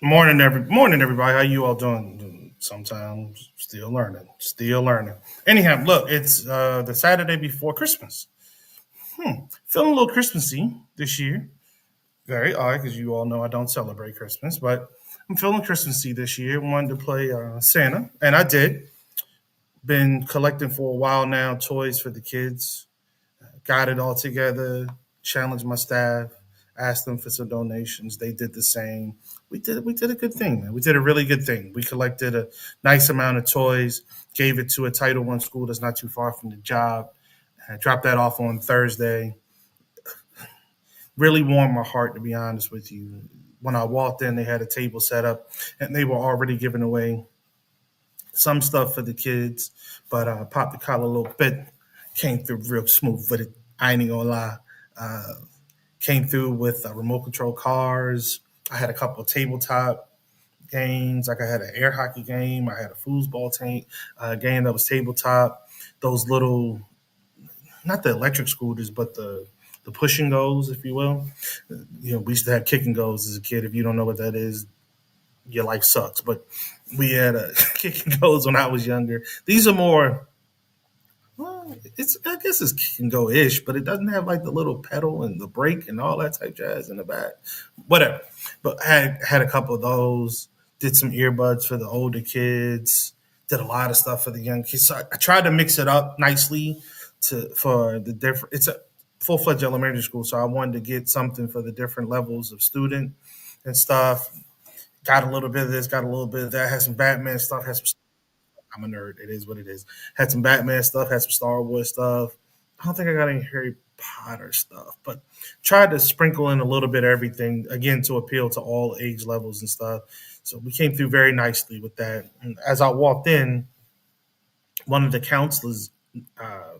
Morning, everybody. How you all doing? Sometimes still learning. Anyhow, look, it's the Saturday before Christmas. Feeling a little Christmassy this year. Very odd because you all know I don't celebrate Christmas, but I'm feeling Christmassy this year. Wanted to play Santa, and I did. Been collecting for a while now, toys for the kids. Got it all together. Challenged my staff. Asked them for some donations. They did the same. We did a good thing, man. We did a really good thing. We collected a nice amount of toys. Gave it to a Title I school that's not too far from the job. Dropped that off on Thursday. Really warmed my heart, to be honest with you. When I walked in, they had a table set up, and they were already giving away some stuff for the kids, but popped the collar a little bit. Came through real smooth with it. I ain't gonna lie. Uh, Came through with remote control cars. I had a couple of tabletop games. Like I had an air hockey game. I had a foosball game that was tabletop. Those little, not the electric scooters, but the push and goes, if you will. We used to have kick and goes as a kid. If you don't know what that is, your life sucks. But we had a kick and goes when I was younger. These are more, well, it's I guess it's kick and go ish, but it doesn't have like the little pedal and the brake and all that type jazz in the back. Whatever. But I had a couple of those. Did some earbuds for the older kids. Did a lot of stuff for the young kids. So I tried to mix it up nicely to for the different. It's a full fledged elementary school, so I wanted to get something for the different levels of student and stuff. Got a little bit of this, got a little bit of that. Had some Batman stuff. Had some. I'm a nerd. It is what it is. Had some Batman stuff. Had some Star Wars stuff. I don't think I got any Harry Potter stuff, but tried to sprinkle in a little bit of everything again to appeal to all age levels and stuff. So we came through very nicely with that. And as I walked in, one of the counselors uh,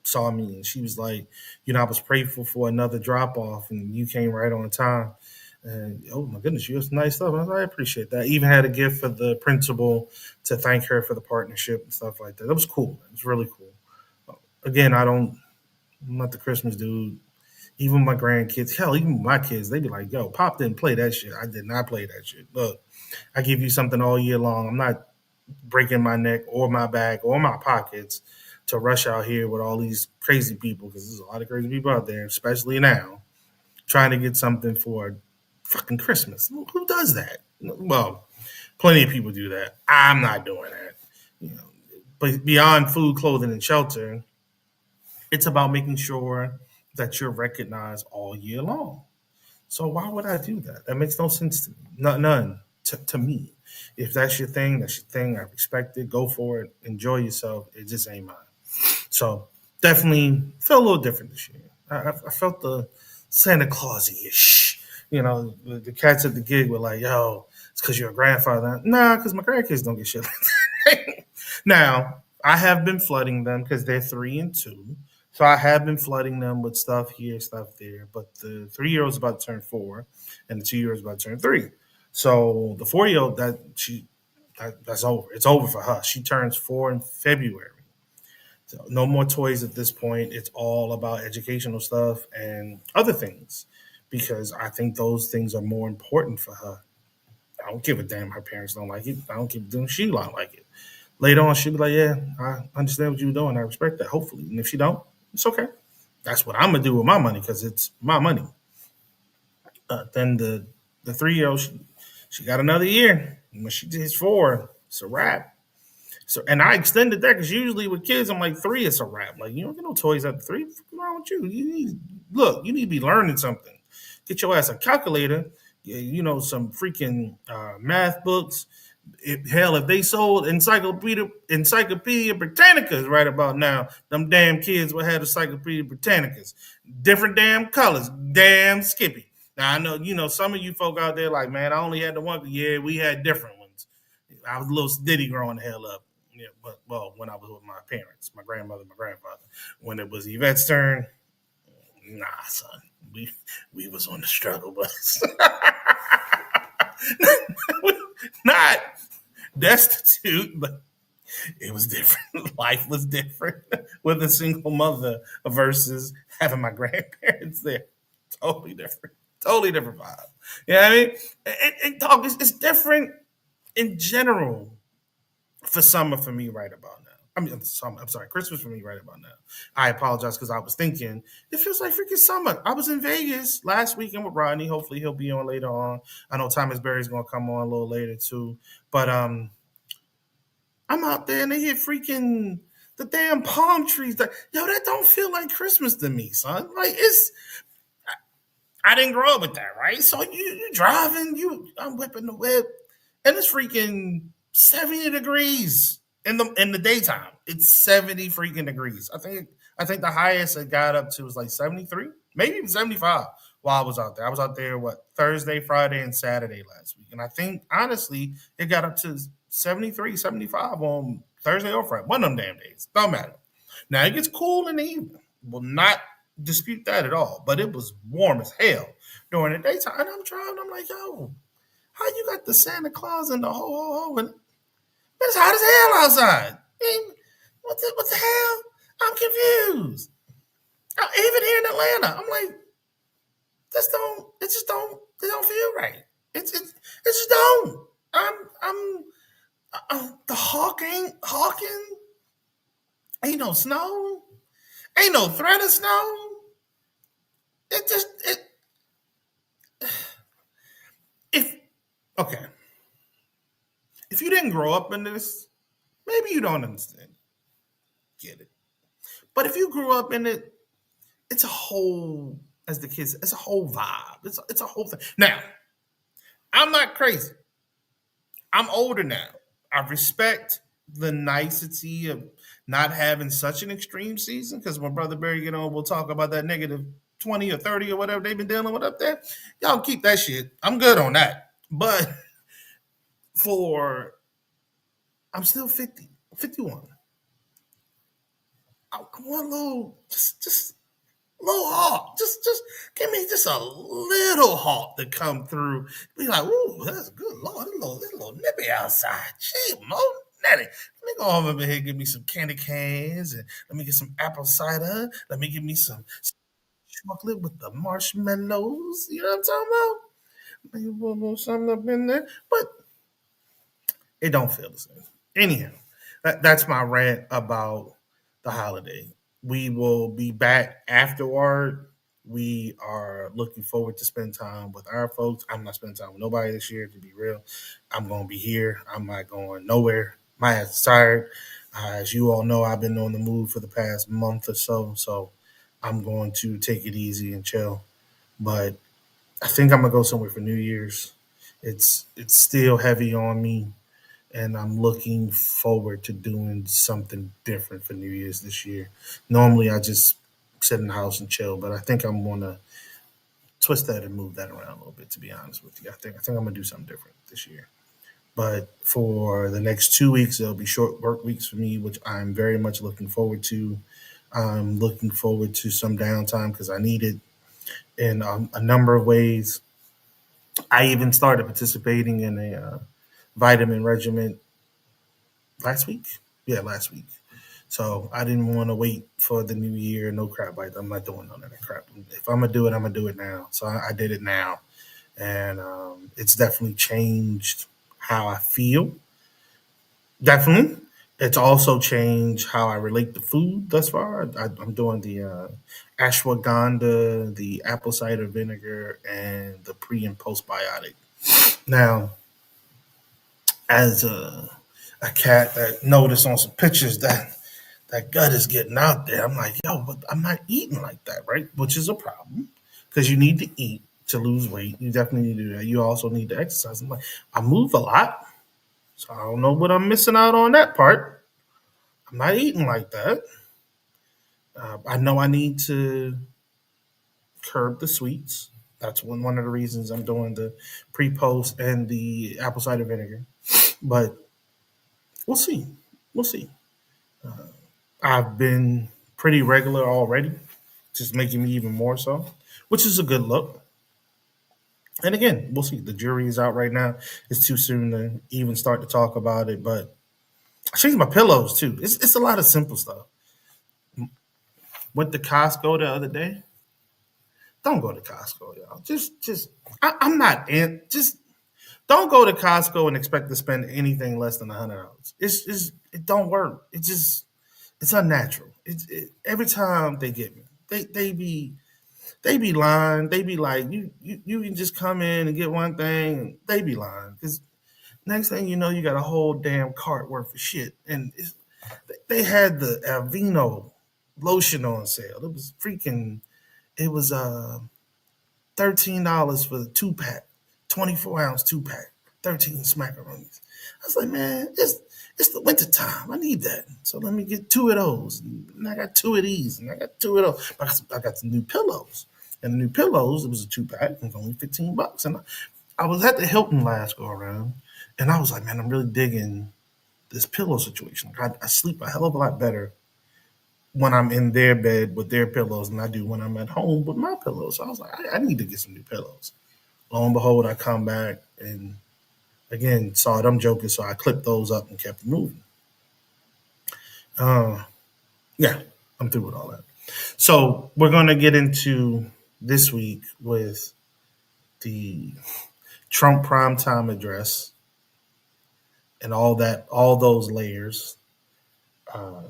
saw me and she was like, I was grateful for another drop off and you came right on time. And oh my goodness, you have some nice stuff. I appreciate that. Even had a gift for the principal to thank her for the partnership and stuff like that. That was cool. It was really cool. Again, I'm not the Christmas dude. Even my grandkids, hell, even my kids, they be like, yo, Pop didn't play that shit. I did not play that shit. Look, I give you something all year long. I'm not breaking my neck or my back or my pockets to rush out here with all these crazy people because there's a lot of crazy people out there, especially now, trying to get something for fucking Christmas. Who does that? Well, plenty of people do that. I'm not doing that. You know, but beyond food, clothing, and shelter, it's about making sure that you're recognized all year long. So why would I do that? That makes no sense to me. None to me. If that's your thing, that's your thing. I respect it. Go for it. Enjoy yourself. It just ain't mine. So definitely felt a little different this year. I felt the Santa Claus-ish. The cats at the gig were like, yo, it's because you're a grandfather. Nah, because my grandkids don't get shit like that. Now, I have been flooding them because they're 3 and 2. So I have been flooding them with stuff here, stuff there. But the 3 year old's about to turn 4, and the 2 year old's about to turn 3. So the 4 year old that's over. It's over for her. She turns 4 in February. So no more toys at this point. It's all about educational stuff and other things because I think those things are more important for her. I don't give a damn her parents don't like it. I don't give a damn she don't like it. Later on, she'll be like, yeah, I understand what you're doing. I respect that, hopefully. And if she don't, it's okay. That's what I'm going to do with my money because it's my money. Then the 3 year old, she got another year. When she hits 4, it's a wrap. So, and I extended that because usually with kids, I'm like 3, it's a wrap. Like you don't get no toys at 3. What's wrong with you? You need to be learning something. Get your ass a calculator. Some freaking math books. Hell, if they sold Encyclopedia Britannicas right about now, them damn kids would have Encyclopedia Britannicas, different damn colors, damn Skippy. Now I know some of you folk out there like, man, I only had the one. Yeah, we had different ones. I was a little diddy growing the hell up. Yeah, but well, when I was with my parents, my grandmother, my grandfather, when it was Yvette's turn, nah, son, we was on the struggle bus, not destitute, but it was different. Life was different with a single mother versus having my grandparents there. Totally different. Totally different vibe. You know what I mean? And talk, it's different in general for summer for me right about now. I mean, summer, I'm sorry, Christmas for me right about now. I apologize because I was thinking it feels like freaking summer. I was in Vegas last weekend with Rodney. Hopefully he'll be on later on. I know Thomas Berry's gonna come on a little later too. But I'm out there and they hit freaking the damn palm trees. That yo, that don't feel like Christmas to me, son. Like it's I didn't grow up with that, right? So you driving, I'm whipping the whip, and it's freaking 70 degrees in the daytime. It's 70 freaking degrees. I think the highest it got up to was like 73, maybe even 75 while I was out there. I was out there what Thursday, Friday, and Saturday last week. And I think honestly it got up to 73, 75 on Thursday or Friday. One of them damn days. Don't matter. Now it gets cool in the evening. Will not dispute that at all. But it was warm as hell during the daytime. And I'm driving, I'm like, yo, how you got the Santa Claus and the ho ho ho? And it's hot as hell outside. And what the hell? I'm confused. Even here in Atlanta, I'm like, it don't feel right. It just don't. I'm the hawking. Ain't no snow. Ain't no threat of snow. It just it if okay. If you didn't grow up in this, maybe you don't understand. Get it. But if you grew up in it, it's a whole, as the kids, it's a whole vibe. It's a whole thing. Now, I'm not crazy. I'm older now. I respect the nicety of not having such an extreme season because when Brother Barry get on, we'll talk about that negative 20 or 30 or whatever they've been dealing with up there. Y'all keep that shit. I'm good on that. But for, I'm still 50, 51. I want a little, just a little hawk. Just give me just a little hawk to come through. Be like, ooh, that's good. Lord, this little nippy outside. Gee, Mo, Nettie. Let me go over here and give me some candy canes and let me get some apple cider. Let me give me some chocolate with the marshmallows. You know what I'm talking about? Maybe put a little something up in there. But it don't feel the same. Anyhow, that's my rant about the holiday. We will be back afterward. We are looking forward to spend time with our folks. I'm not spending time with nobody this year, to be real. I'm going to be here. I'm not going nowhere. My ass is tired. As you all know, I've been on the move for the past month or so. So I'm going to take it easy and chill. But I think I'm going to go somewhere for New Year's. It's still heavy on me and I'm looking forward to doing something different for New Year's this year. Normally, I just sit in the house and chill, but I think I'm gonna twist that and move that around a little bit. To be honest with you, I think I'm gonna do something different this year. But for the next 2 weeks, there'll be short work weeks for me, which I'm very much looking forward to. I'm looking forward to some downtime because I need it in a number of ways. I even started participating in a vitamin regimen last week. Yeah, last week. So I didn't want to wait for the new year. No crap like that. I'm not doing none of that crap. If I'm gonna do it, I'm gonna do it now. So I did it now, and it's definitely changed how I feel. Definitely, it's also changed how I relate to food thus far. I'm doing the ashwagandha, the apple cider vinegar, and the pre and postbiotic. Now, as a cat that noticed on some pictures that gut is getting out there. I'm like, yo, but I'm not eating like that, right? Which is a problem because you need to eat to lose weight. You definitely need to do that. You also need to exercise. I'm like, I move a lot, so I don't know what I'm missing out on that part. I'm not eating like that. I know I need to curb the sweets. That's one of the reasons I'm doing the pre-post and the apple cider vinegar. But we'll see. We'll see. I've been pretty regular already, just making me even more so, which is a good look. And again, we'll see. The jury is out right now. It's too soon to even start to talk about it, but I changed my pillows too. It's a lot of simple stuff. Went to Costco the other day. don't go to Costco, y'all. I'm not in. Just don't go to Costco and expect to spend anything less than $100. It don't work. It's unnatural. Every time they get me, they be lying. They be like, you can just come in and get one thing. And they be lying because next thing you know, you got a whole damn cart worth of shit. And they had the Alvino lotion on sale. It was freaking. It was $13 for the 2 pack, 24-ounce 2 pack, 13 smackaroonies. I was like, man, it's the winter time. I need that. So let me get two of those. And I got two of these, and I got two of those. I got some new pillows. And the new pillows, it was a 2 pack, it was only $15. And I was at the Hilton last go around, and I was like, man, I'm really digging this pillow situation. I sleep a hell of a lot better when I'm in their bed with their pillows than I do when I'm at home with my pillows. So I was like, I need to get some new pillows. Lo and behold, I come back and again saw them joking, so I clipped those up and kept moving. Uh, yeah, I'm through with all that. So we're gonna get into this week with the Trump primetime address and all those layers. Uh,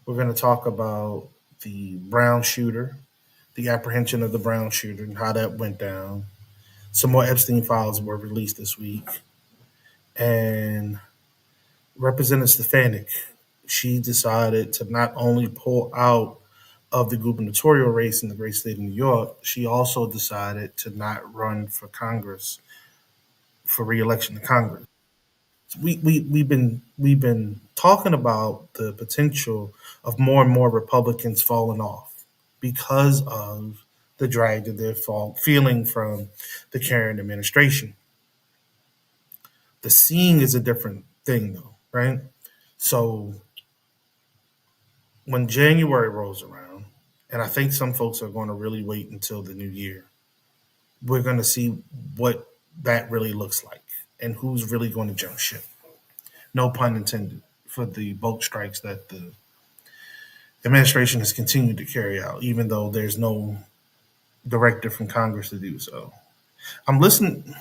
we're gonna talk about the Brown shooter, the apprehension of the Brown shooter, and how that went down. Some more Epstein files were released this week, and Representative Stefanik, she decided to not only pull out of the gubernatorial race in the great state of New York, she also decided to not run for Congress for reelection to Congress. We've been talking about the potential of more and more Republicans falling off because of the drag that they're feeling from the current administration. The seeing is a different thing, though, right? So when January rolls around, and I think some folks are going to really wait until the new year, we're going to see what that really looks like and who's really going to jump ship. No pun intended for the boat strikes that the administration has continued to carry out, even though there's no directive from Congress to do so. I'm listening.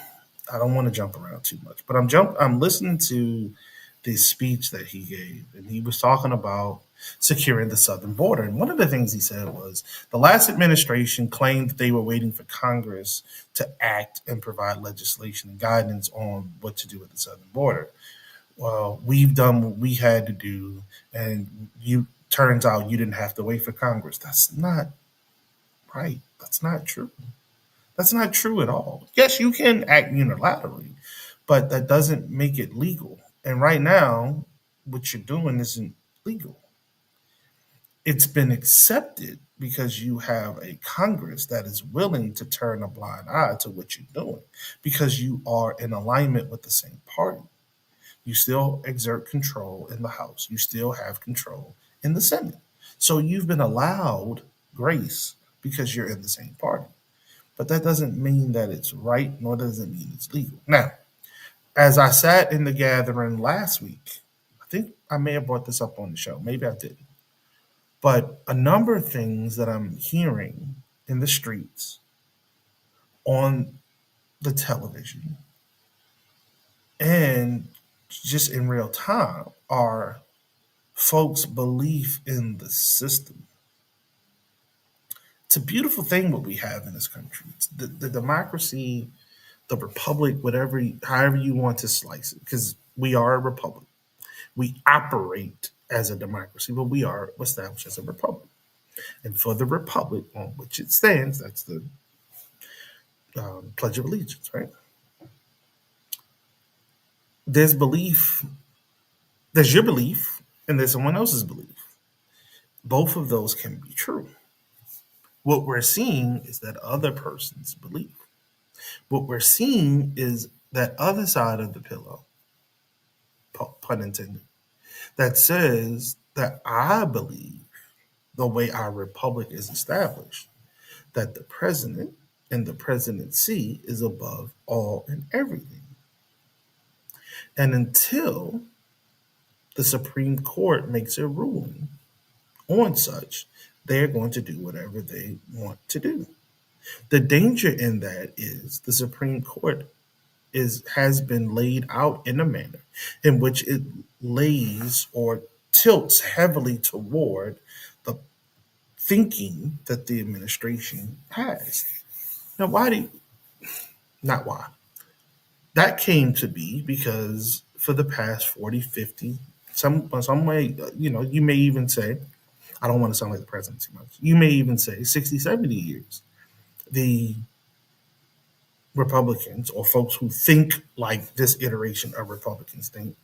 I don't want to jump around too much, but I'm listening to the speech that he gave, and he was talking about securing the southern border. And one of the things he said was the last administration claimed that they were waiting for Congress to act and provide legislation and guidance on what to do with the southern border. Well, we've done what we had to do, and you turns out you didn't have to wait for Congress. That's not right. That's not true. That's not true at all. Yes, you can act unilaterally, but that doesn't make it legal. And right now, what you're doing isn't legal. It's been accepted because you have a Congress that is willing to turn a blind eye to what you're doing because you are in alignment with the same party. You still exert control in the House, you still have control in the Senate. So you've been allowed grace because you're in the same party. But that doesn't mean that it's right, nor does it mean it's legal. Now, as I sat in the gathering last week, I think I may have brought this up on the show. Maybe I didn't. But a number of things that I'm hearing in the streets, on the television, and just in real time are folks' belief in the system. It's a beautiful thing what we have in this country. It's the democracy, the republic, however you want to slice it, because we are a republic. We operate as a democracy, but we are established as a republic. And for the republic on which it stands, that's the Pledge of Allegiance, right? There's belief, there's your belief, and there's someone else's belief. Both of those can be true. What we're seeing is that other person's belief. What we're seeing is that other side of the pillow, pun intended, that says that I believe the way our republic is established, that the president and the presidency is above all and everything. And until the Supreme Court makes a ruling on such, they're going to do whatever they want to do. The danger in that is the Supreme Court has been laid out in a manner in which it lays or tilts heavily toward the thinking that the administration has. Now, why do not why? That came to be because for the past 40, 50, some way, you may even say, I don't want to sound like the president too much. You may even say 60, 70 years. The Republicans or folks who think like this iteration of Republicans think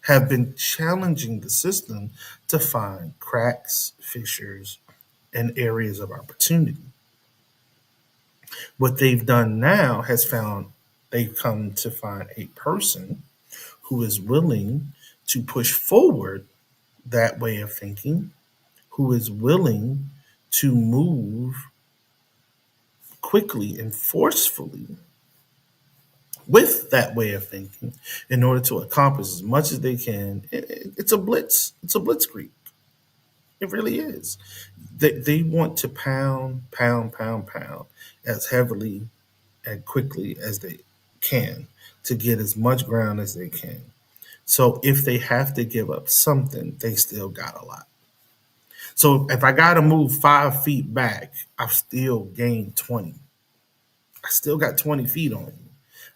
have been challenging the system to find cracks, fissures, and areas of opportunity. What they've done now has found they've come to find a person who is willing to push forward that way of thinking, who is willing to move quickly and forcefully with that way of thinking in order to accomplish as much as they can. It's a blitz. It's a blitzkrieg. It really is. They want to pound, pound, pound, pound as heavily and quickly as they can to get as much ground as they can. So if they have to give up something, they still got a lot. So if I got to move 5 feet back, I've still gained 20. I still got 20 feet on you.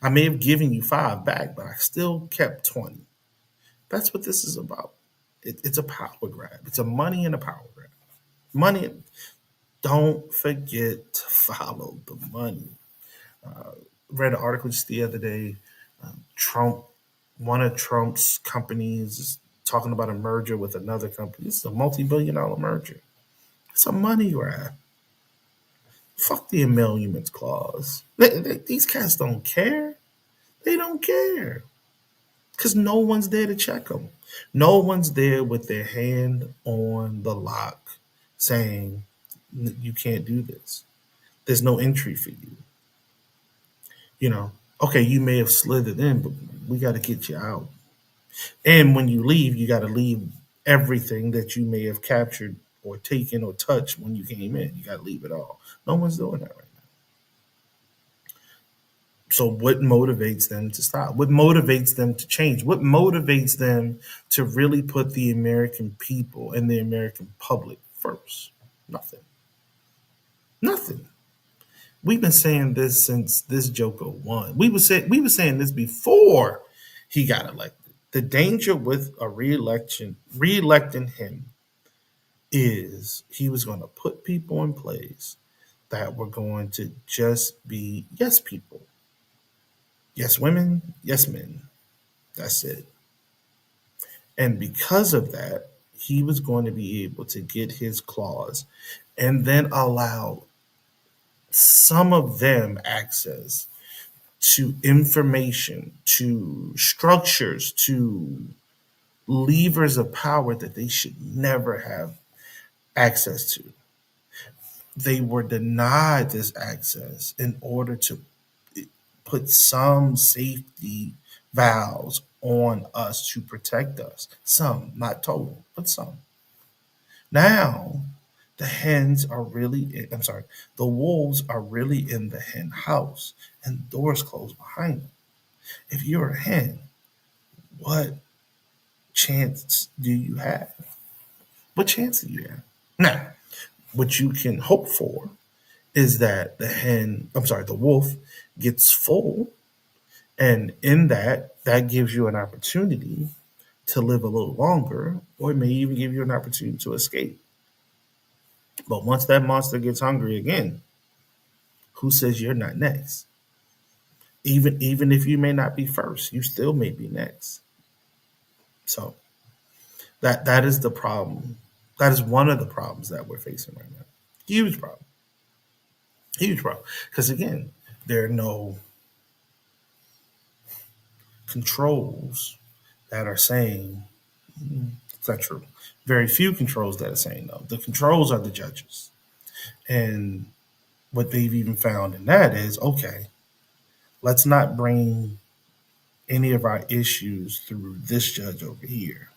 I may have given you five back, but I still kept 20. That's what this is about. It's a power grab. It's a money and a power grab. Money. Don't forget to follow the money. Read an article just the other day. Trump, one of Trump's companies, is talking about a merger with another company. It's a multi-billion-dollar merger. It's a money grab. Fuck the emoluments clause. These cats don't care. They don't care because no one's there to check them. No one's there with their hand on the lock saying, you can't do this. There's no entry for you. Okay, you may have slithered in, but we got to get you out. And when you leave, you got to leave everything that you may have captured or taken or touched when you came in. You got to leave it all. No one's doing that right now. So, what motivates them to stop? What motivates them to change? What motivates them to really put the American people and the American public first? Nothing. Nothing. We've been saying this since this Joker won. We were saying this before he got elected. The danger with a reelecting him, is he was going to put people in place that were going to just be yes people. Yes women, yes men. That's it. And because of that, he was going to be able to get his clause and then allow some of them access to information, to structures, to levers of power that they should never have access to. They were denied this access in order to put some safety valves on us to protect us. Some, not total, but some. Now, the hens are really, I'm sorry, the wolves are really in the hen house and the doors closed behind them. If you're a hen, what chance do you have? What chance do you have? Now, what you can hope for is that the wolf gets full. And in that gives you an opportunity to live a little longer, or it may even give you an opportunity to escape. But once that monster gets hungry again, who says you're not next? Even if you may not be first, you still may be next. So that is the problem. That is one of the problems that we're facing right now. Huge problem. Huge problem. Because again, there are no controls that are saying it's not true. Very few controls that are saying no. The controls are the judges. And what they've even found in that is okay, let's not bring any of our issues through this judge over here.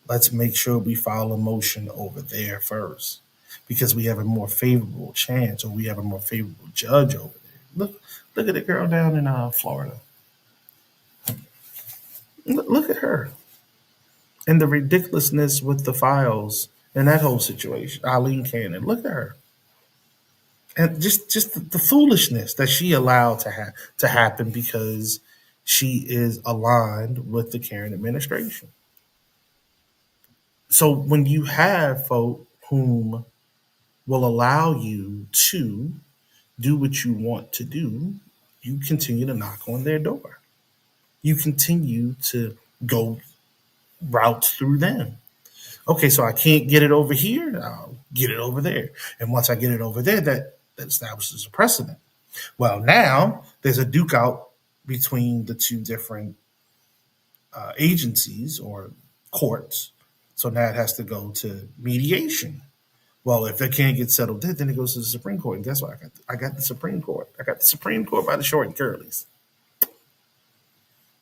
Let's make sure we file a motion over there first. because we have a more favorable chance or we have a more favorable judge over there. Look at the girl down in Florida. Look at her and the ridiculousness with the files and that whole situation. Eileen Cannon, look at her, and just the foolishness that she allowed to happen because she is aligned with the Karen administration. So when you have folk whom will allow you to do what you want to do, you continue to knock on their door. You continue to go routes through them. Okay, so I can't get it over here, I'll get it over there. And once I get it over there, that establishes a precedent. Well, now there's a duke out between the two different agencies or courts. So now it has to go to mediation. Well, if it can't get settled there, then it goes to the Supreme Court. And guess what? I got the Supreme Court. I got the Supreme Court by the short and curlies.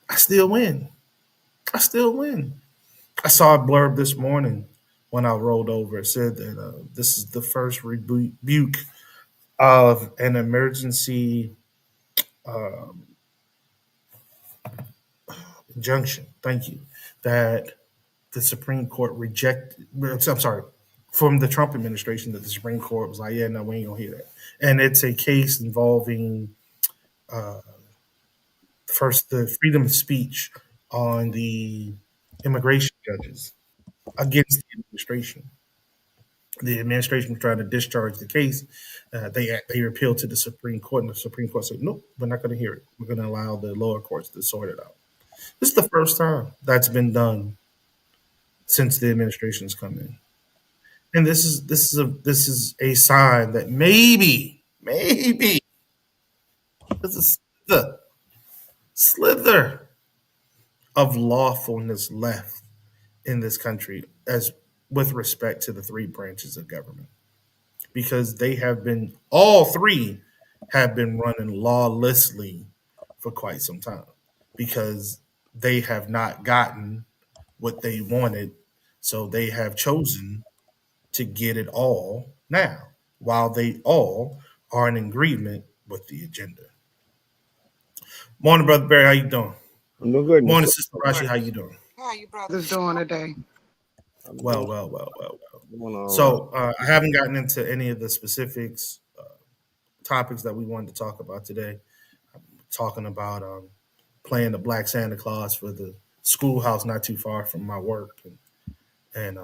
I still win. I still win. I saw a blurb this morning when I rolled over. It said that this is the first rebuke of an emergency um, injunction. Thank you. That the Supreme Court rejected. I'm sorry, from the Trump administration, that the Supreme Court was like, yeah, no, we ain't gonna hear that. And it's a case involving uh, first the freedom of speech on the immigration judges against the administration. The administration was trying to discharge the case. They appealed to the Supreme Court, and the Supreme Court said, "Nope, we're not going to hear it. We're going to allow the lower courts to sort it out." This is the first time that's been done since the administration's come in, and this is a sign that maybe there's a slither of lawfulness left in this country as with respect to the three branches of government, because they have been all three have been running lawlessly for quite some time because they have not gotten what they wanted, so they have chosen to get it all now while they all are in agreement with the agenda. Morning, brother Barry, how you doing? I'm doing good, Morning, yourself. sister Rashi, how you doing? How you brothers doing today? I'm Well, doing, well, well, well, well. doing all right. So I haven't gotten into any of the specifics topics that we wanted to talk about today. Talking about playing the Black Santa Claus for the schoolhouse not too far from my work, and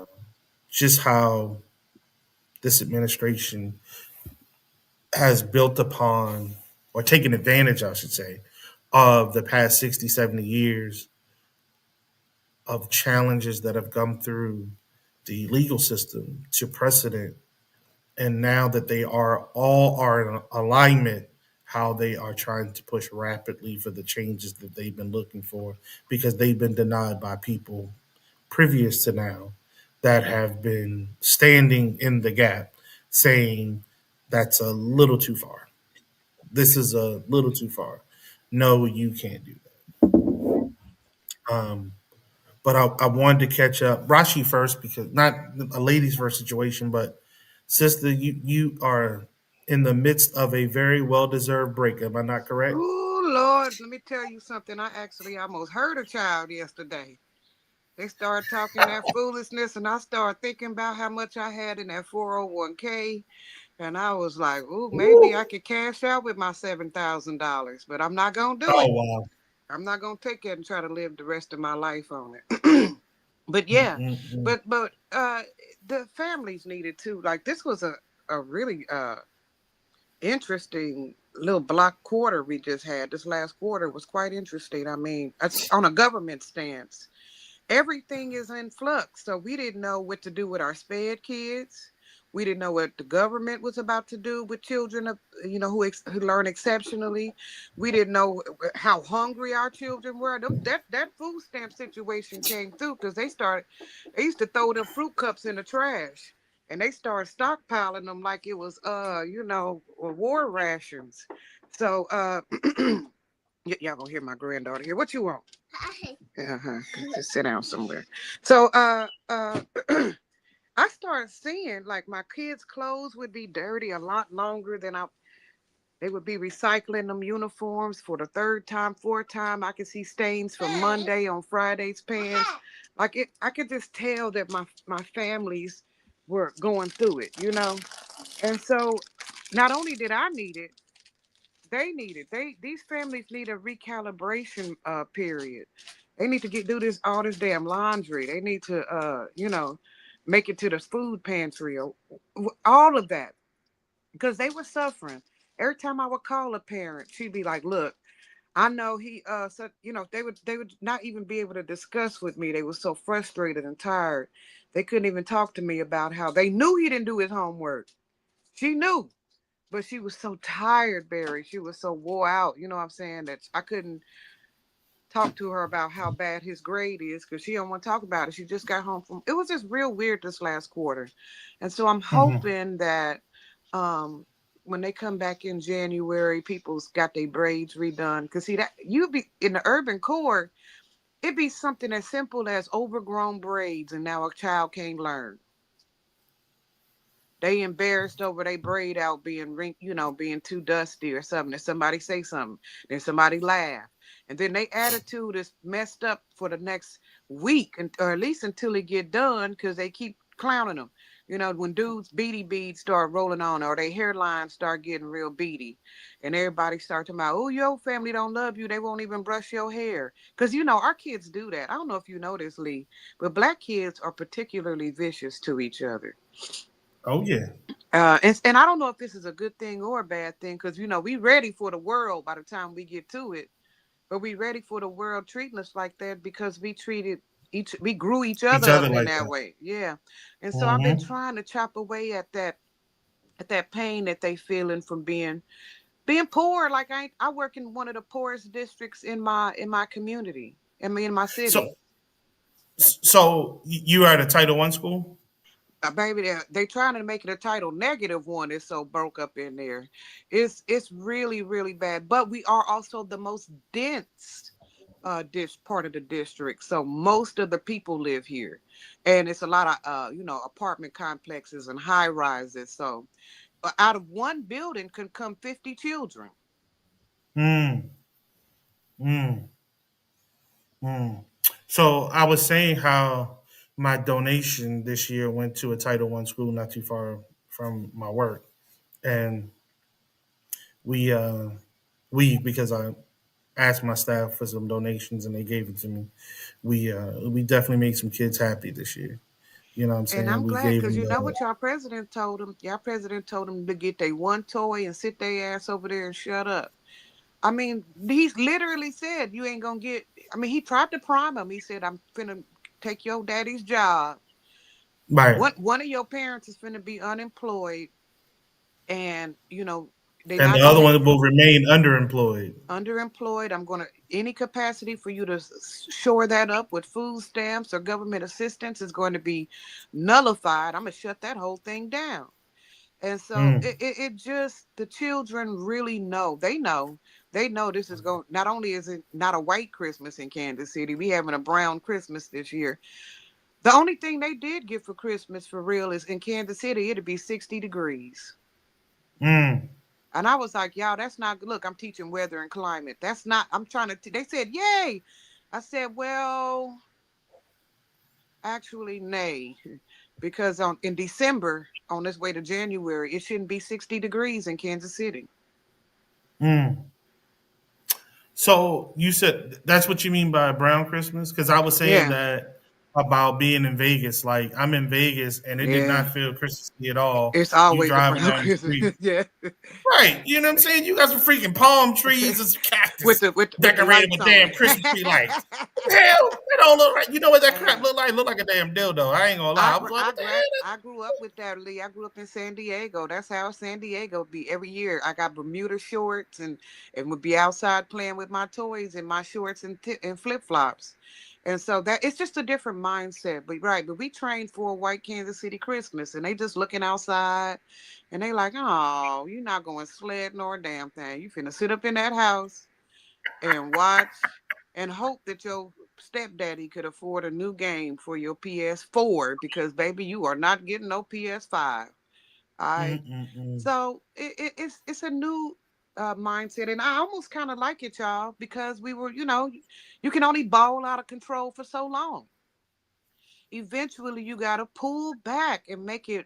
just how this administration has built upon or taken advantage, I should say, of the past 60, 70 years of challenges that have come through the legal system to precedent. And now that they are in alignment, how they are trying to push rapidly for the changes that they've been looking for, because they've been denied by people previous to now that have been standing in the gap saying that's a little too far. This is a little too far. No, you can't do that. But I wanted to catch up Rashi first, because not a ladies first situation, but sister, you are in the midst of a very well deserved break. Am I not correct? Oh Lord, let me tell you something. I actually almost hurt a child yesterday. They started talking that foolishness, and I started thinking about how much I had in that 401k, and I was like, "Ooh, maybe I could cash out with my $7,000," but I'm not gonna do Oh it. wow. I'm not gonna take it and try to live the rest of my life on it. But yeah, Mm-mm-mm. but the families needed to, like, this was a really interesting little block quarter we just had. This last quarter was quite interesting. I mean, on a government stance, everything is in flux. So we didn't know what to do with our sped kids. We didn't know what the government was about to do with children of, who learn exceptionally. We didn't know how hungry our children were. That food stamp situation came through because they used to throw them fruit cups in the trash, and they started stockpiling them like it was war rations. So y'all gonna hear my granddaughter here. What you want? Uh-huh. Just sit down somewhere. So I started seeing like my kids' clothes would be dirty a lot longer than I. They would be recycling them uniforms for the third time, fourth time. I could see stains from Monday on Friday's pants. Like it, I could just tell that my families were going through it, you know. And so, not only did I need it, they need it. These families need a recalibration period. They need to do this all this damn laundry. They need to make it to the food pantry or all of that because they were suffering. Every time I would call a parent, she'd be like, "Look, I know he so they would not even be able to discuss with me. They were so frustrated and tired. They couldn't even talk to me about how they knew he didn't do his homework. She knew, but she was so tired, Barry. She was so wore out. You know what I'm saying? That I couldn't talk to her about how bad his grade is because she don't want to talk about it. She just got home from. It was just real weird this last quarter, and so I'm Mm-hmm. hoping that when they come back in January, people's got their braids redone. Because see that you be in the urban core, it'd be something as simple as overgrown braids, and now a child can't learn. They embarrassed over they braid out being being too dusty or something. If somebody say something, then somebody laugh, and then they attitude is messed up for the next week, or at least until it get done, because they keep clowning them. When dudes beady beads start rolling on, or their hairlines start getting real beady, and everybody start talking about, oh, your family don't love you. They won't even brush your hair, because our kids do that. I don't know if you know this, Lee, but black kids are particularly vicious to each other. Oh yeah. And I don't know if this is a good thing or a bad thing because we ready for the world by the time we get to it, but we ready for the world treating us like that because we grew each Each other other up in like that that. way. Yeah, and so I've been Mm-hmm. trying to chop away at that pain that they feeling from being poor. Like I work in one of the poorest districts in my community. In my city. So, so you are at a Title One school? Baby, they trying to make it a title negative one. It's so broke up in there. It's really really bad. But we are also the most dense part of the district. So most of the people live here, and it's a lot of apartment complexes and high rises. So out of one building can come 50 children. Mm, mm, mm. So I was saying how my donation this year went to a Title One school not too far from my work, and we uh, because I asked my staff for some donations and they gave it to me. We definitely made some kids happy this year. You know what I'm And saying? I'm We glad gave because them you know the what y'all president told them. Y'all president told them to get their one toy and sit their ass over there and shut up. I mean, he's literally said you ain't gonna get. I mean, he tried to prime him. He said, "I'm finna take your daddy's job. right, One of your parents is finna be unemployed, and they're and the not other gonna one will remain underemployed. underemployed. I'm gonna any capacity for you to shore that up with food stamps or government assistance is going to be nullified. I'm gonna shut that whole thing down." And so Mm, it just the children really know. They know this is going. Not only is it not a white Christmas in Kansas City, we having a brown Christmas this year. The only thing they did get for Christmas for real is in Kansas City it'd be 60 degrees. mm. And I was like, y'all, that's not good. Look, I'm teaching weather and climate. That's not. I'm trying to. They said, yay. I said, well, actually, nay, because in December on this way to January, it shouldn't be 60 degrees in Kansas City. Mm. So you said that's what you mean by brown Christmas? Because I was saying Yeah, that about being in Vegas. Like I'm in Vegas and it did yeah. not feel Christmassy at all. It's You always a driving brown down the Christmas. street. Yeah, Right. You know what I'm saying? You got some freaking palm trees and some with cactus the decorated lights with on damn it. Christmas tree lights. What the hell? That don't look right. You know what that crap uh, look like? Look like a damn dildo. I ain't gonna lie. I was like, what the hell? I grew up with that, Lee. I grew up in San Diego. That's how San Diego be every year. I got Bermuda shorts and would be outside playing with my toys in my shorts and flip flops. And so that it's just a different mindset. But right, but we trained for a white Kansas City Christmas, and they just looking outside, and they like, oh, you're not going sledding or a damn thing. You finna sit up in that house and watch and hope that your stepdaddy could afford a new game for your PS4 because baby, you are not getting no PS5. All right. Mm-mm-mm. So it's a new mindset, and I almost kind of like it, y'all, because we were, you can only ball out of control for so long. Eventually, you got to pull back and make it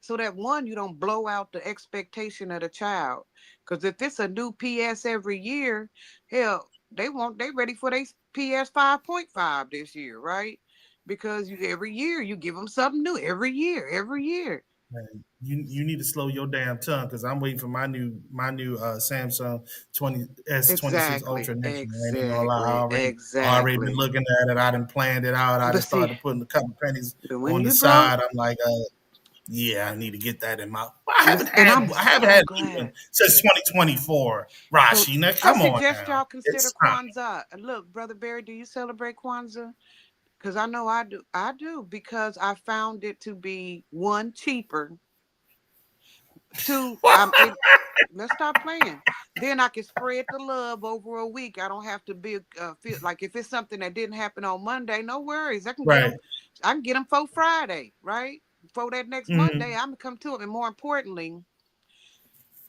so that one, you don't blow out the expectation of the child. Because if it's a new PS every year, hell, they ready for their PS 5.5 this year, right? Because every year you give them something new every year. Man, you need to slow your damn tongue because I'm waiting for my new Samsung 20S 26 Exactly, Ultra next year. I ain't even gonna lie, exactly, I already been exactly. looking at it. I done planned it out. I But just see, started putting a couple pennies but when on the you blow, side. I'm like, yeah, I need to get that in my. I haven't and I'm had I haven't so had a new one glad. since 2024. So Rashi, now I come on suggest now, y'all consider it's time. Kwanzaa. And look, Brother Barry, do you celebrate Kwanzaa? Because I know I do. I do because I found it to be one, cheaper. Two, I'm able. Let's stop playing. Then I can spread the love over a week. I don't have to be feel like if it's something that didn't happen on Monday, no worries. I can get Right. them. I can get them for Friday, right? For that next Monday, Hmm. I'm gonna come to it. And more importantly,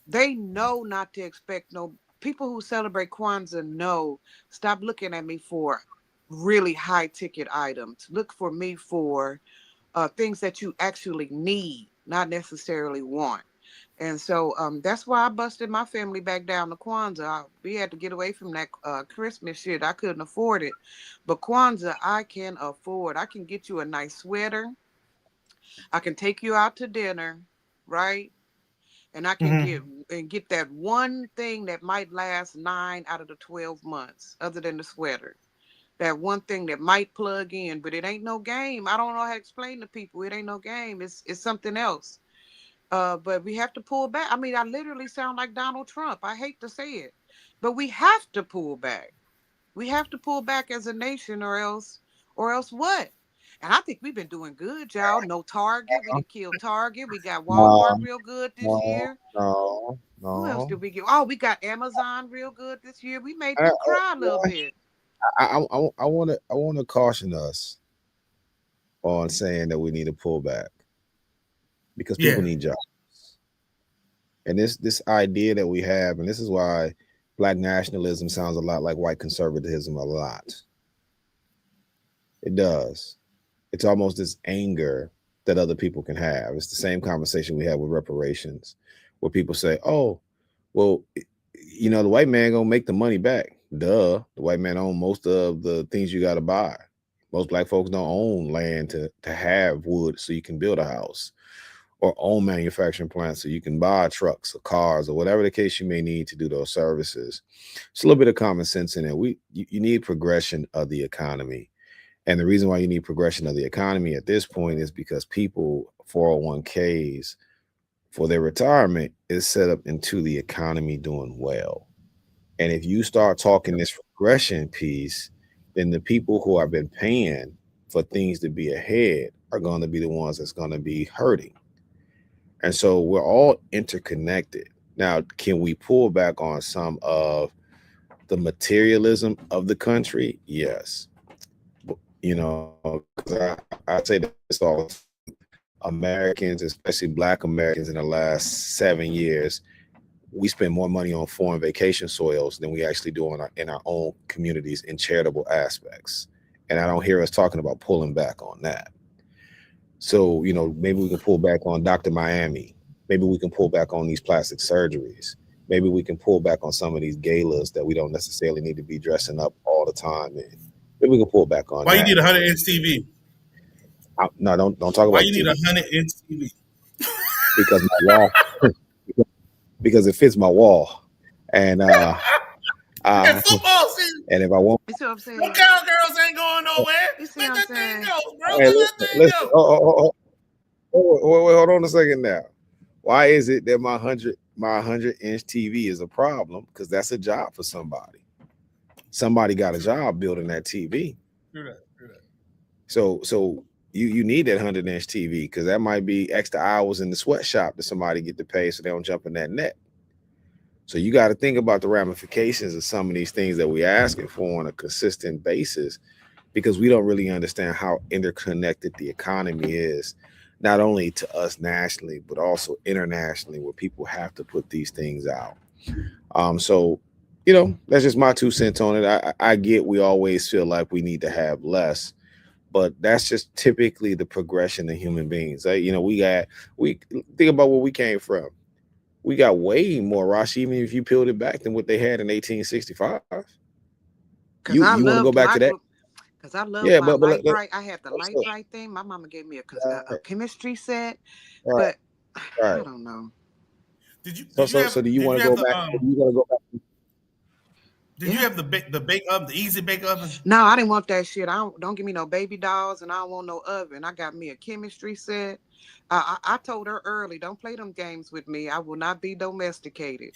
they know not to expect no people who celebrate Kwanzaa know. Stop looking at me for really high ticket items. Look for me for things that you actually need, not necessarily want. And so that's why I busted my family back down to Kwanzaa. We had to get away from that Christmas shit. I couldn't afford it. But Kwanzaa, I can afford. I can get you a nice sweater. I can take you out to dinner, right? And I can Hmm. get that one thing that might last 9 out of the 12 months, other than the sweater. That one thing that might plug in, but it ain't no game. I don't know how to explain to people. It ain't no game. It's something else. But we have to pull back. I mean, I literally sound like Donald Trump. I hate to say it, but we have to pull back. We have to pull back as a nation, or else what? And I think we've been doing good, y'all. No Target. We didn't kill Target. We got No, Walmart real good this no, year. no, Who else no. did we get? Oh, we got Amazon real good this year. We made I, people cry a little bit. I want to caution us on saying that we need to pull back because people Yeah. need jobs. And this idea that we have, and this is why black nationalism sounds a lot like white conservatism a lot. It does. It's almost this anger that other people can have. It's the same conversation we have with reparations, where people say, "Oh, well, the white man gonna make the money back." Duh, the white man own most of the things you got to buy. Most black folks don't own land to have wood so you can build a house, or own manufacturing plants so you can buy trucks or cars or whatever the case you may need to do those services. It's a little bit of common sense in it. You need progression of the economy. And the reason why you need progression of the economy at this point is because people 401ks for their retirement is set up into the economy doing well. And if you start talking this regression piece, then the people who have been paying for things to be ahead are going to be the ones that's going to be hurting. And so we're all interconnected. Now, can we pull back on some of the materialism of the country? Yes. Because I say this all the time. Americans, especially Black Americans, in the last 7 years, we spend more money on foreign vacation soils than we actually do in our own communities in charitable aspects. And I don't hear us talking about pulling back on that. So, maybe we can pull back on Dr. Miami. Maybe we can pull back on these plastic surgeries. Maybe we can pull back on some of these galas that we don't necessarily need to be dressing up all the time in. Maybe we can pull back on Why you that. need a 100 inch TV? No, don't talk Why about you the need a TV 100 inch TV? because my wall because it fits my wall, and uh It's football season. and if I want, You see what I'm Them saying? cowgirls ain't going nowhere. You see what Let I'm that thing saying? go, bro. hey, Let that thing listen, go. wait, hold on a second now. Why is it that my 100-inch TV is a problem? Because that's a job for somebody. Somebody got a True that. job building that TV. True that. True that. So you need that 100-inch TV because that might be extra hours in the sweatshop that somebody get to pay so they don't jump in that net. So you got to think about the ramifications of some of these things that we're asking for on a consistent basis. because we don't really understand how interconnected the economy is, not only to us nationally, but also internationally, where people have to put these things out. So, that's just my 2 cents on it. I get we always feel like we need to have less, but that's just typically the progression of human beings. We think about where we came from. We got way more, Rashi, even if you peeled it back, than what they had in 1865. Cause You want to go back to that? Cause I love Yeah, my but Life-R.E.A.L. I had the let's say, Life-R.E.A.L thing. My mama gave me a right, chemistry set, right, but I right. don't know. So, so do you want to go back? Do you want to go back? did you Yeah. have the bake oven, the easy bake oven? No, I didn't want that shit. Don't give me no baby dolls, and I don't want no oven. I got me a chemistry set. I told her early, don't play them games with me. I will not be domesticated.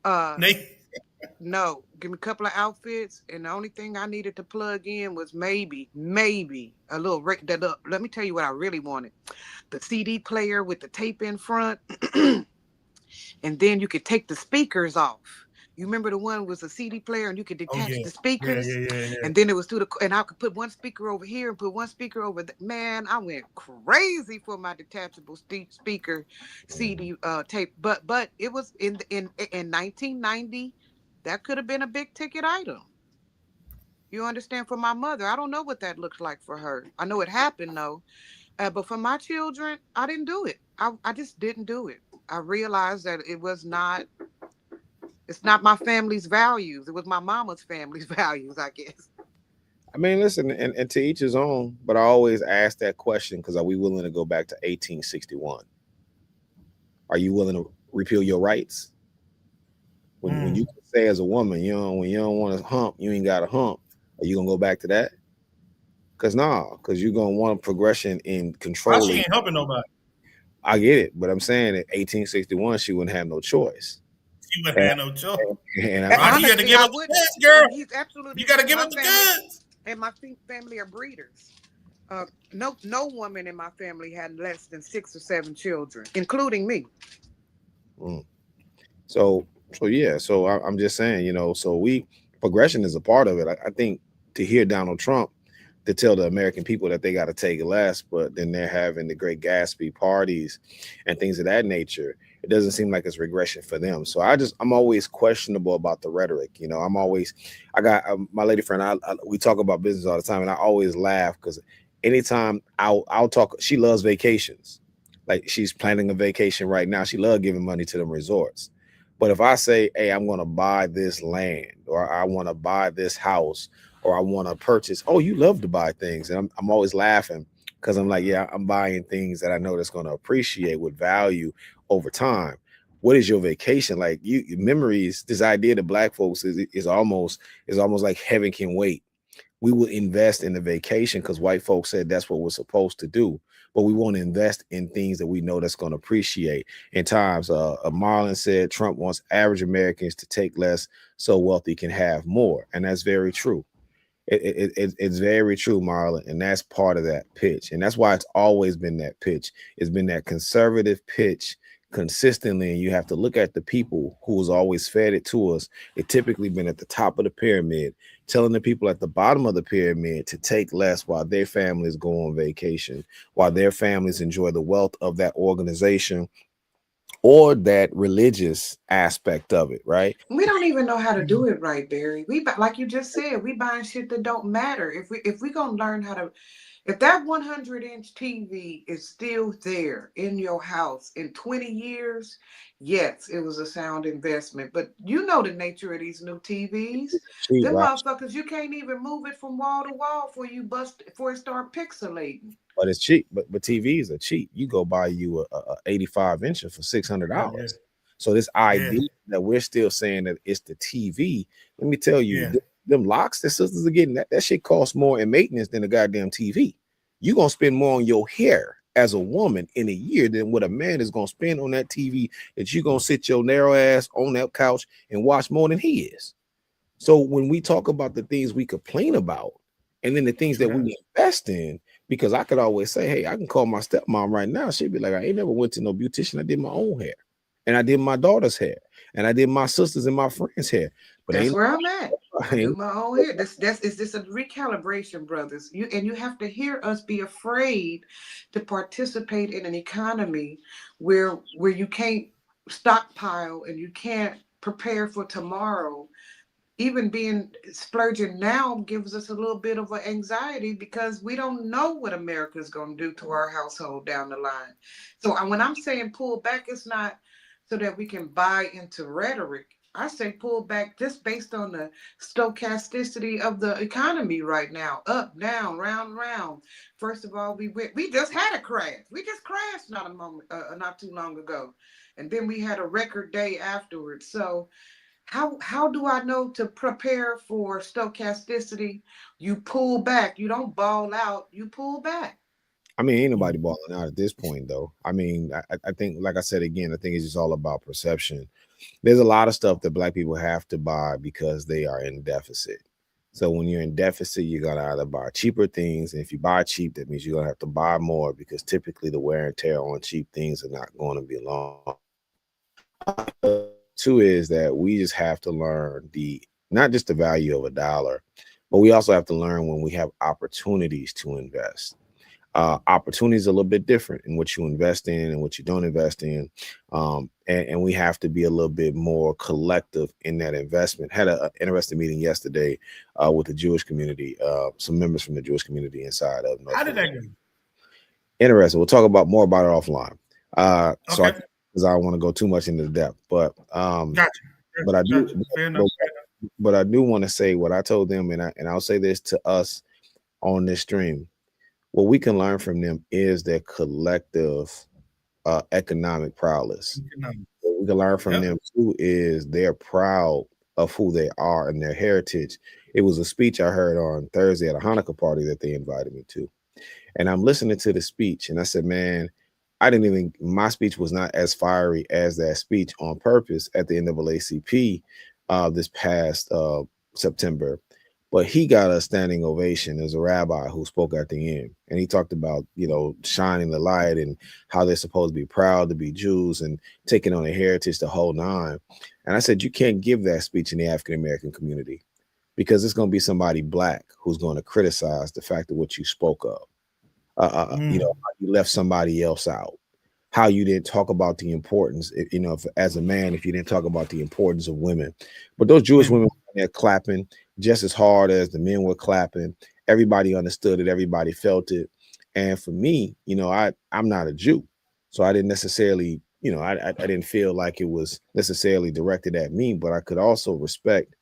Uh, Nate? no, give me a couple of outfits, and the only thing I needed to plug in was maybe a little. Let me tell you what I really wanted: the CD player with the tape in front. And then you could take the speakers off. You remember the one was a CD player and you could Oh detach yeah, the yeah, speakers, yeah, yeah, yeah. and then it was through the and I could put one speaker over here and put one speaker over there. Man, I went crazy for my detachable speaker CD tape. But it was in 1990. That could have been a big ticket item. You understand? For my mother, I don't know what that looks like for her. I know it happened though, but for my children, I didn't do it. I just didn't do it. I realized that it's not my family's values. It was my mama's family's values, I guess. I mean, listen, and to each his own. But I always ask that question because are we willing to go back to 1861? Are you willing to repeal your rights? When you Mm. can say as a woman, when you don't want to hump, you ain't got a hump. Are you gonna go back to that? Because because you're gonna want progression in Why she controlling. ain't helping nobody? I get it, but I'm saying in 1861 she wouldn't have no choice. She wouldn't And, have no choice. and Rocky, you got to Honestly, give I up the wouldn't. goods, girl. And he's absolutely You got to right. give My up the family goods. and my family are breeders. No woman in my family had less than 6 or 7 children, including me. mm. So yeah, so I'm just saying, so progression is a part of it. I think to hear Donald Trump to tell the American people that they got to take less, but then they're having the Great Gatsby parties and things of that nature. It doesn't seem like it's regression for them. So I'm always questionable about the rhetoric. I got my lady friend. We talk about business all the time, and I always laugh because anytime I'll talk. She loves vacations. Like she's planning a vacation right now. She loves giving money to them resorts. But if I say, hey, I'm going to buy this land or I want to buy this house or I want to purchase, oh, you love to buy things. And I'm always laughing because I'm like, yeah, I'm buying things that I know that's going to appreciate with value over time. What is your vacation like? Memories, this idea that black folks is almost like heaven can wait. We will invest in the vacation because white folks said that's what we're supposed to do. But we want to invest in things that we know that's going to appreciate. In times, Marlon said Trump wants average Americans to take less so wealthy can have more. And that's very true. It's very true, Marlon. And that's part of that pitch. And that's why it's always been that pitch. It's been that conservative pitch consistently. And you have to look at the people who has always fed it to us. It typically been at the top of the pyramid, telling the people at the bottom of the pyramid to take less while their families go on vacation, while their families enjoy the wealth of that organization or that religious aspect of it, right? We don't even know how to do it right, Barry. Like you just said, we buying shit that don't matter. If we gonna learn how to, if that 100-inch TV is still there in your house in 20 years, yes, it was a sound investment. But you know the nature of these new TVs. Cheap, Them right? motherfuckers, you can't even move it from wall to wall before it start pixelating. But it's cheap. But TVs are cheap. You go buy you a 85 incher for Yeah, $600. So this yeah, idea that we're still saying that it's the TV, let me tell you, yeah. them locks that sisters are getting, that shit costs more in maintenance than a goddamn TV. You're gonna spend more on your hair as a woman in a year than what a man is gonna spend on that TV that you're gonna sit your narrow ass on that couch and watch more than he is. So when we talk about the things we complain about and then the things that Yeah. we invest in, because I could always say, hey, I can call my stepmom right now. She'd be like, I ain't never went to no beautician. I did my own hair. And I did my daughter's hair. And I did my sisters and my friends' hair. But That's ain't where I'm at. I do my own hair. This a recalibration, brothers. You have to hear us be afraid to participate in an economy where you can't stockpile and you can't prepare for tomorrow. Even being splurging now gives us a little bit of an anxiety because we don't know what America is going to do to our household down the line. So when I'm saying pull back, it's not so that we can buy into rhetoric. I say pull back just based on the stochasticity of the economy right now, up, down, round, round. First of all, we just had a crash. We just crashed not too long ago, and then we had a record day afterwards. So how do I know to prepare for stochasticity? You pull back. You don't ball out. You pull back. I mean, ain't nobody balling out at this point, though. I mean, I think, like I said again, I think it's just all about perception. There's a lot of stuff that Black people have to buy because they are in deficit. So when you're in deficit, you're gonna either buy cheaper things, and if you buy cheap, that means you're gonna have to buy more because typically the wear and tear on cheap things are not going to be long. Two is that we just have to learn the not just the value of a dollar, but we also have to learn when we have opportunities to invest. Opportunities are a little bit different in what you invest in and what you don't invest in. And we have to be a little bit more collective in that investment. Had an interesting meeting yesterday with the Jewish community, some members from the Jewish community inside of North How did that Carolina. go? Interesting. We'll talk about more about it offline. So Okay. because I don't want to go too much into the depth, but Gotcha. but I do, Gotcha. Fair enough. but I do want to say what I told them, and I'll say this to us on this stream. What we can learn from them is their collective economic prowess. What we can learn from Yep. them too is they're proud of who they are and their heritage. It was a speech I heard on Thursday at a Hanukkah party that they invited me to. And I'm listening to the speech, and I said, man, my speech was not as fiery as that speech on purpose at the NAACP this past September. But he got a standing ovation. There's a rabbi who spoke at the end, and he talked about, shining the light and how they're supposed to be proud to be Jews and taking on a heritage, the whole nine. And I said, you can't give that speech in the African American community because it's going to be somebody Black who's going to criticize the fact of what you spoke of. You left somebody else out, how you didn't talk about the importance, if, as a man, if you didn't talk about the importance of women. But those Jewish women were there clapping just as hard as the men were clapping. Everybody understood it. Everybody felt it. And for me, I'm not a Jew. So I didn't necessarily, I didn't feel like it was necessarily directed at me, but I could also respect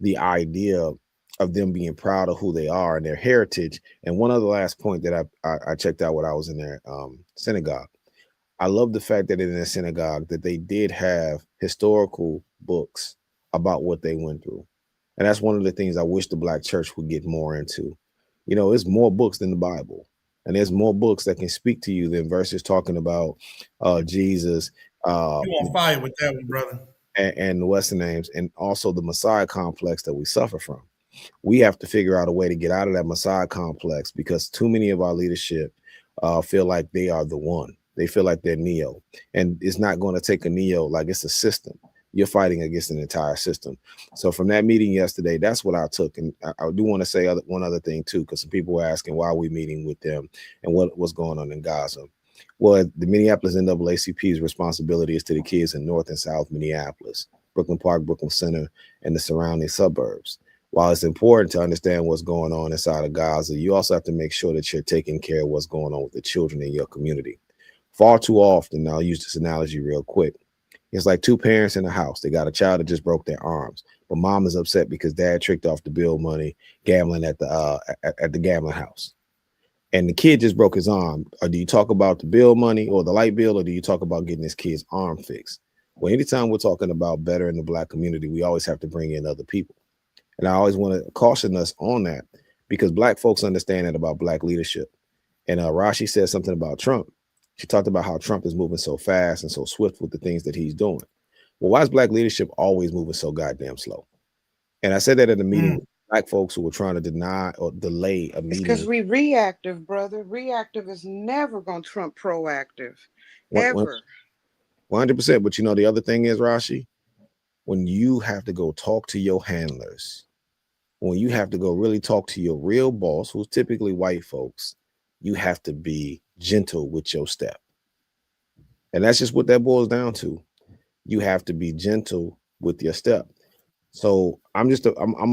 the idea of them being proud of who they are and their heritage. And one other last point that I checked out when I was in their synagogue. I love the fact that in the synagogue that they did have historical books about what they went through. And that's one of the things I wish the Black church would get more into. There's more books than the Bible. And there's more books that can speak to you than verses talking about Jesus. You on fire with that one, brother. And the Western names, and also the Messiah complex that we suffer from. We have to figure out a way to get out of that Messiah complex because too many of our leadership feel like they are the one. They feel like they're Neo, and it's not going to take a Neo like it's a system. You're fighting against an entire system. So from that meeting yesterday, that's what I took. And I do want to say one other thing too, because some people were asking why are we meeting with them and what's going on in Gaza. Well, the Minneapolis NAACP's responsibility is to the kids in North and South Minneapolis, Brooklyn Park, Brooklyn Center, and the surrounding suburbs. While it's important to understand what's going on inside of Gaza, you also have to make sure that you're taking care of what's going on with the children in your community. Far too often, I'll use this analogy real quick. It's like two parents in a house. They got a child that just broke their arms, but mom is upset because dad tricked off the bill money gambling at the gambling house. And the kid just broke his arm. Or do you talk about the bill money or the light bill, or do you talk about getting this kid's arm fixed? Well, anytime we're talking about better in the Black community, we always have to bring in other people. And I always want to caution us on that because Black folks understand that about Black leadership. And Rashi said something about Trump. She talked about how Trump is moving so fast and so swift with the things that he's doing. Well, why is Black leadership always moving so goddamn slow? And I said that at a meeting with Black folks who were trying to deny or delay a meeting. It's because we reactive, brother. Reactive is never going to trump proactive, ever. 100%. But the other thing is, Rashi, when you have to go talk to your handlers When you have to go really talk to your real boss, who's typically white folks, you have to be gentle with your step. And that's just what that boils down to. You have to be gentle with your step. So I'm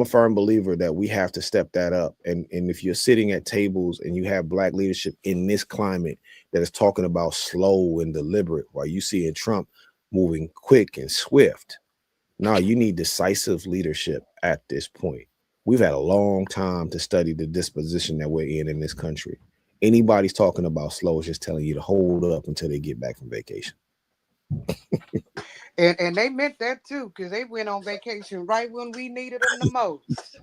a firm believer that we have to step that up. And if you're sitting at tables and you have black leadership in this climate that is talking about slow and deliberate, while you see in Trump moving quick and swift, no, you need decisive leadership at this point. We've had a long time to study the disposition that we're in this country. Anybody's talking about slow is just telling you to hold up until they get back from vacation. And they meant that too, because they went on vacation right when we needed them the most.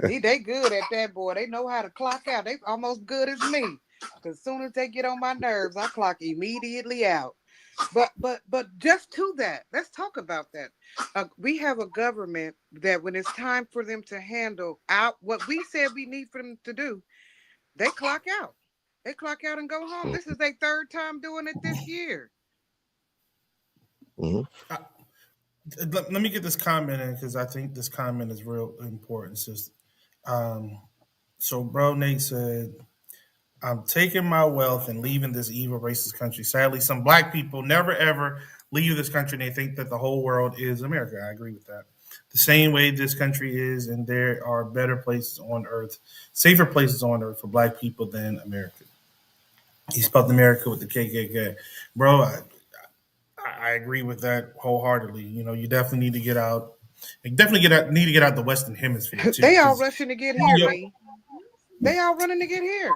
They good at that, boy. They know how to clock out. They almost good as me. Because as soon as they get on my nerves, I clock immediately out. But just to that, let's talk about that. We have a government that when it's time for them to handle out what we said we need for them to do, they clock out. They clock out and go home. This is their third time doing it this year. Mm-hmm. Let me get this comment in because I think this comment is real important. Um, so, bro, Nate said, I'm taking my wealth and leaving this evil, racist country. Sadly, some black people never ever leave this country and they think that the whole world is America. I agree with that. The same way this country is, and there are better places on earth, safer places on earth for black people than America. He spelled America with the KKK. Bro, I agree with that wholeheartedly. You know, you definitely need to get out. You definitely need to get out the Western Hemisphere too. They all Because rushing to get here, me. They all running to get here.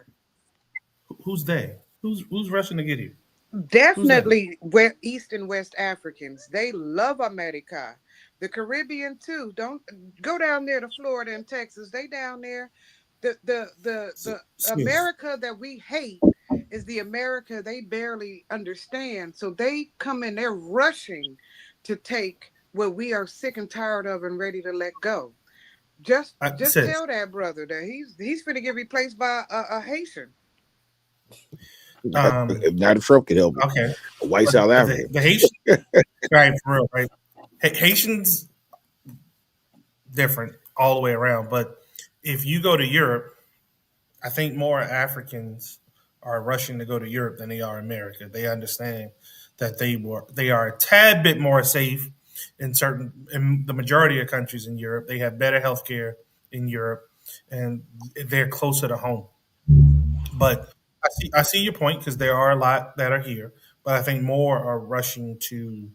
who's they? Who's rushing to get here? Who's that? Definitely East and West Africans. They love America. The Caribbean too. Don't go down there to Florida and Texas. They down there. The Sis, America that we hate is the America they barely understand. So they come in, they're rushing to take what we are sick and tired of and ready to let go. Just sis. tell that brother that he's finna get replaced by a Haitian. If not, Trump could help it. Okay. A white South African. The Haitian, right, for real, right? Haitians different all the way around. But if you go to Europe, I think more Africans are rushing to go to Europe than they are America. They understand that they are a tad bit more safe in the majority of countries in Europe. They have better healthcare in Europe, and they're closer to home. But I see your point because there are a lot that are here, but I think more are rushing to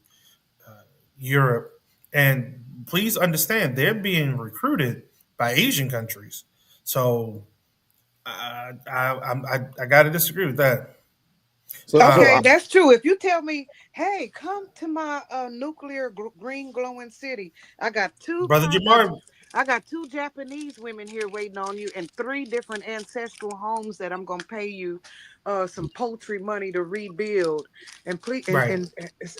Europe. And please understand, they're being recruited by Asian countries. So I got to disagree with that. Okay, So that's true. If you tell me, hey, come to my nuclear green glowing city, I got Brother Jamar, I got two Japanese women here waiting on you, and three different ancestral homes that I'm gonna pay you some poultry money to rebuild. And please, right.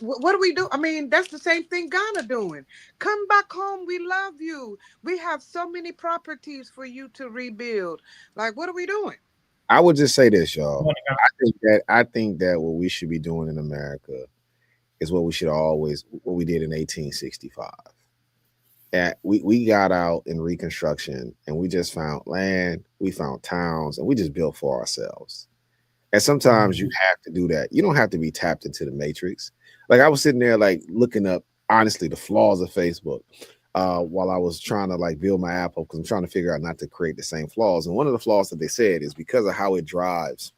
what do we do? I mean, that's the same thing Ghana doing. Come back home. We love you. We have so many properties for you to rebuild. Like, what are we doing? I would just say this, y'all. I think that what we should be doing in America is what we did in 1865. And we got out in Reconstruction and we just found land, we found towns, and we just built for ourselves. And sometimes you have to do that. You don't have to be tapped into the matrix. Like I was sitting there like looking up honestly the flaws of Facebook while I was trying to like build my app up because I'm trying to figure out not to create the same flaws. And one of the flaws that they said is because of how it drives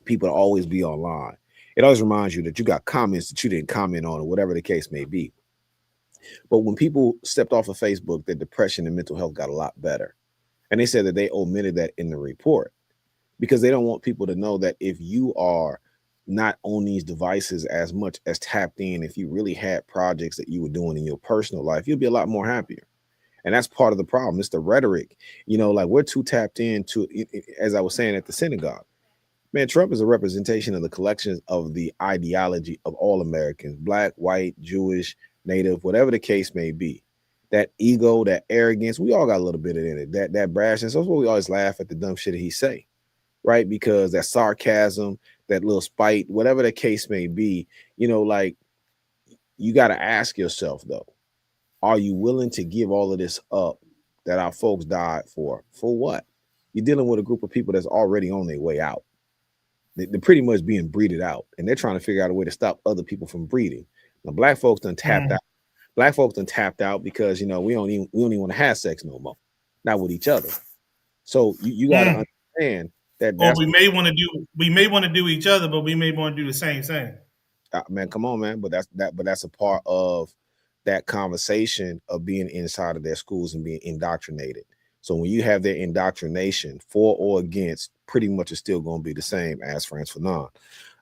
people to always be online. It always reminds you that you got comments that you didn't comment on or whatever the case may be. But when people stepped off of Facebook, their depression and mental health got a lot better. And they said that they omitted that in the report because they don't want people to know that if you are not on these devices as much as tapped in, if you really had projects that you were doing in your personal life, you'll be a lot more happier. And that's part of the problem. It's the rhetoric, like we're too tapped into, as I was saying at the synagogue, man, Trump is a representation of the collection of the ideology of all Americans, black, white, Jewish, native, whatever the case may be. That ego, that arrogance, we all got a little bit of it. That brashness. That's why we always laugh at the dumb shit that he say, right? Because that sarcasm, that little spite, whatever the case may be, like you got to ask yourself though, are you willing to give all of this up that our folks died for. For what? You're dealing with a group of people that's already on their way out. They're pretty much being breeded out, and they're trying to figure out a way to stop other people from breeding. Now, black folks done tapped Mm, out. Black folks done tapped out because we don't even want to have sex no more, not with each other. So you got to mm. understand that Or that's we may want to do each other, but we may want to do the same thing. man, come on, man. But that's a part of that conversation of being inside of their schools and being indoctrinated. So when you have their indoctrination, for or against, pretty much is still going to be the same as France Fanon.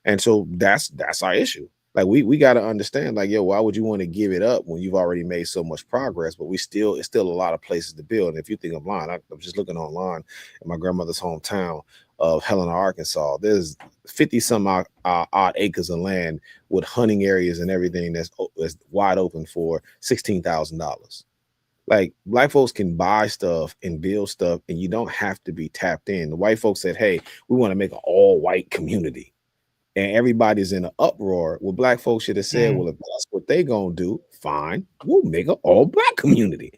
And so that's our issue. Like we got to understand, like, yo, why would you want to give it up when you've already made so much progress? But it's still a lot of places to build. And if you think of line, I'm just looking online in my grandmother's hometown of Helena, Arkansas. There's 50 some odd acres of land with hunting areas and everything that's wide open for $16,000. Like black folks can buy stuff and build stuff, and you don't have to be tapped in. The white folks said, "Hey, we want to make an all white community," and everybody's in an uproar. Well, black folks should have said, Mm. "Well, if that's what they gonna do, fine, we'll make an all black community."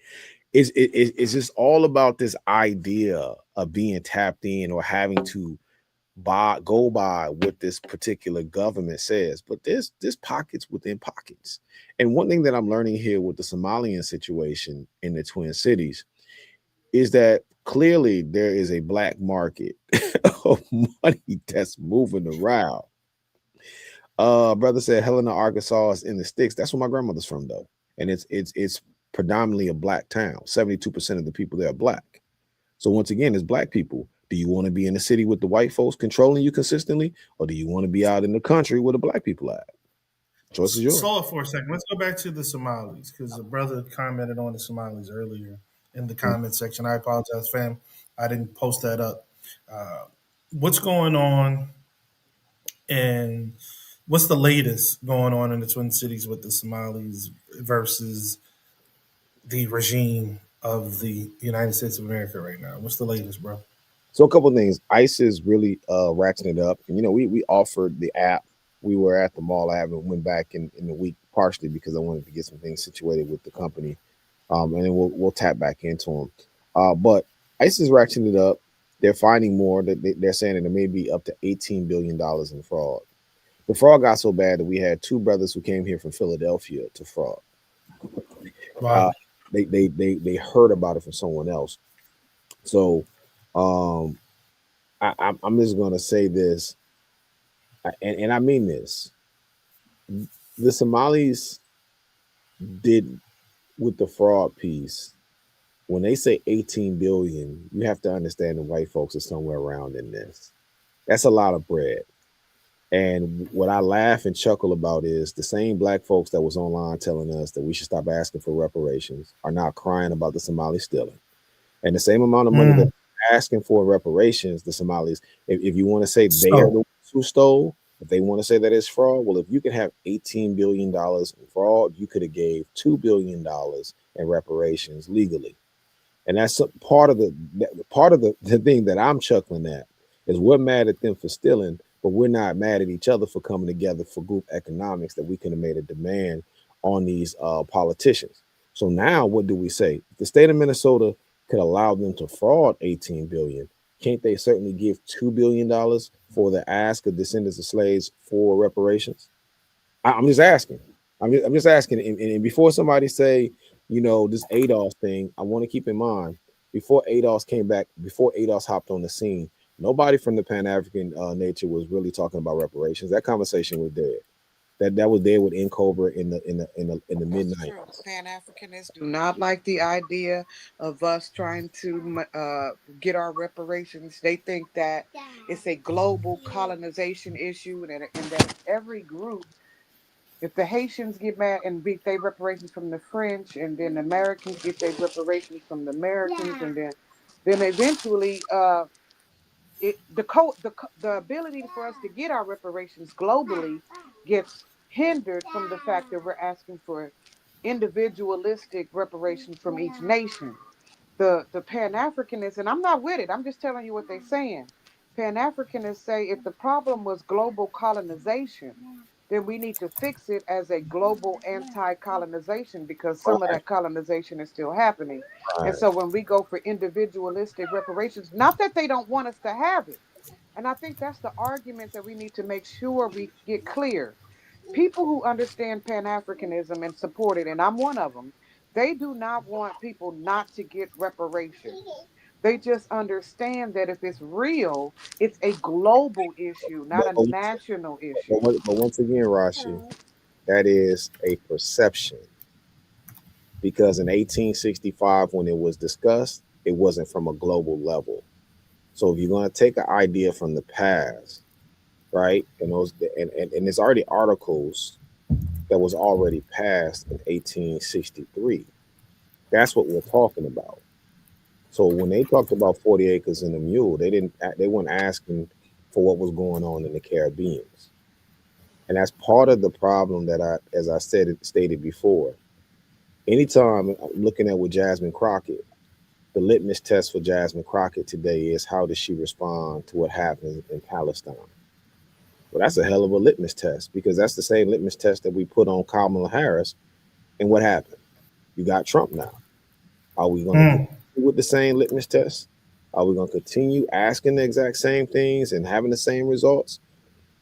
It's just all about this idea of being tapped in or having to go by what this particular government says, but there's pockets within pockets. And one thing that I'm learning here with the Somalian situation in the Twin Cities is that clearly there is a black market of money that's moving around. Brother said Helena, Arkansas is in the sticks. That's where my grandmother's from, though, and it's predominantly a black town. 72% of the people there are black. So once again, as black people, do you want to be in the city with the white folks controlling you consistently, or do you want to be out in the country where the black people at? Choice is yours. Slow it for a second. Let's go back to the Somalis because a brother commented on the Somalis earlier in the Mm. comment section. I apologize, fam. I didn't post that up. Uh, what's going on and what's the latest going on in the Twin Cities with the Somalis versus the regime of the United States of America right now? What's the latest, bro? So a couple of things. ICE is really ratcheting it up, and we offered the app. We were at the mall app and went back in the week partially because I wanted to get some things situated with the company, and then we'll tap back into them. But ICE is ratcheting it up. They're finding more. That they're saying that it may be up to $18 billion in fraud. The fraud got so bad that we had two brothers who came here from Philadelphia to fraud. Uh, Wow. they heard about it from someone else. So um, I'm just gonna say this, and I mean this: the Somalis did with the fraud piece. When they say 18 billion, you have to understand the white folks are somewhere around in this. That's a lot of bread. And what I laugh and chuckle about is the same black folks that was online telling us that we should stop asking for reparations are now crying about the Somali stealing. And the same amount of money that Mm. they're asking for reparations, the Somalis, if you want to say they are the So, ones who stole, if they want to say that it's fraud, well, if you could have $18 billion in fraud, you could have gave $2 billion in reparations legally. And that's part of the thing that I'm chuckling at is we're mad at them for stealing, but we're not mad at each other for coming together for group economics that we could have made a demand on these politicians. So now what do we say? If the state of Minnesota could allow them to fraud 18 billion, can't they certainly give $2 billion for the ask of descendants of slaves for reparations? I'm just asking. I'm just asking. And before somebody say, this ADOS thing, I want to keep in mind before ADOS came back, before ADOS hopped on the scene, nobody from the Pan African nature was really talking about reparations. That conversation was dead. That was there with Cobra in the mid That's true. '90s. Pan Africanists do not like the idea of us trying to get our reparations. They think that it's a global colonization issue, and that every group, if the Haitians get mad and get their reparations from the French, and then the Americans get their reparations from the Americans, and then eventually the ability for us to get our reparations globally gets hindered from the fact that we're asking for individualistic reparations from each nation. The Pan Africanists, and I'm not with it. I'm just telling you what they're saying. Pan Africanists say if the problem was global colonization, then we need to fix it as a global anti-colonization, because some of that colonization is still happening. And Right. so when we go for individualistic reparations, not that they don't want us to have it, and I think that's the argument that we need to make sure we get clear. People who understand Pan Africanism and support it, and I'm one of them, they do not want people not to get reparations. They just understand that if it's real, it's a global issue, not But, a national issue. but once again, Rashi, that is a perception because in 1865, when it was discussed, it wasn't from a global level. So if you're going to take an idea from the past, right, and there's already articles that was already passed in 1863. That's what we're talking about. So when they talked about 40 acres and a mule, they weren't asking for what was going on in the Caribbean. And that's part of the problem that as I stated before, anytime I'm looking at with Jasmine Crockett, the litmus test for Jasmine Crockett today is how does she respond to what happened in Palestine? Well, that's a hell of a litmus test because that's the same litmus test that we put on Kamala Harris. And what happened? You got Trump now. Are we going to Mm. continue with the same litmus test? Are we going to continue asking the exact same things and having the same results?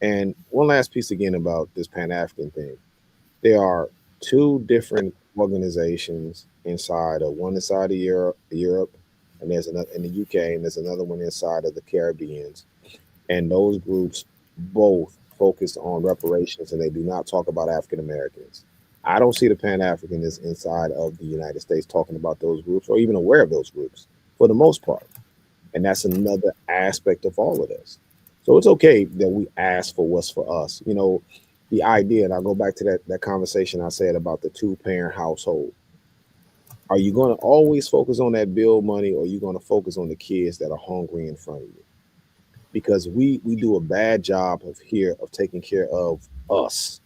And one last piece again about this Pan African thing. There are two different organizations inside of one inside of Europe, and there's another in the UK, and there's another one inside of the Caribbean. And those groups both focus on reparations, and they do not talk about African Americans. I don't see the Pan Africanists inside of the United States talking about those groups or even aware of those groups for the most part. And that's another aspect of all of this. So it's okay that we ask for what's for us. You know, the idea, and I'll go back to that conversation I said about the two-parent household. Are you going to always focus on that bill money, or are you going to focus on the kids that are hungry in front of you? Because we do a bad job of taking care of us.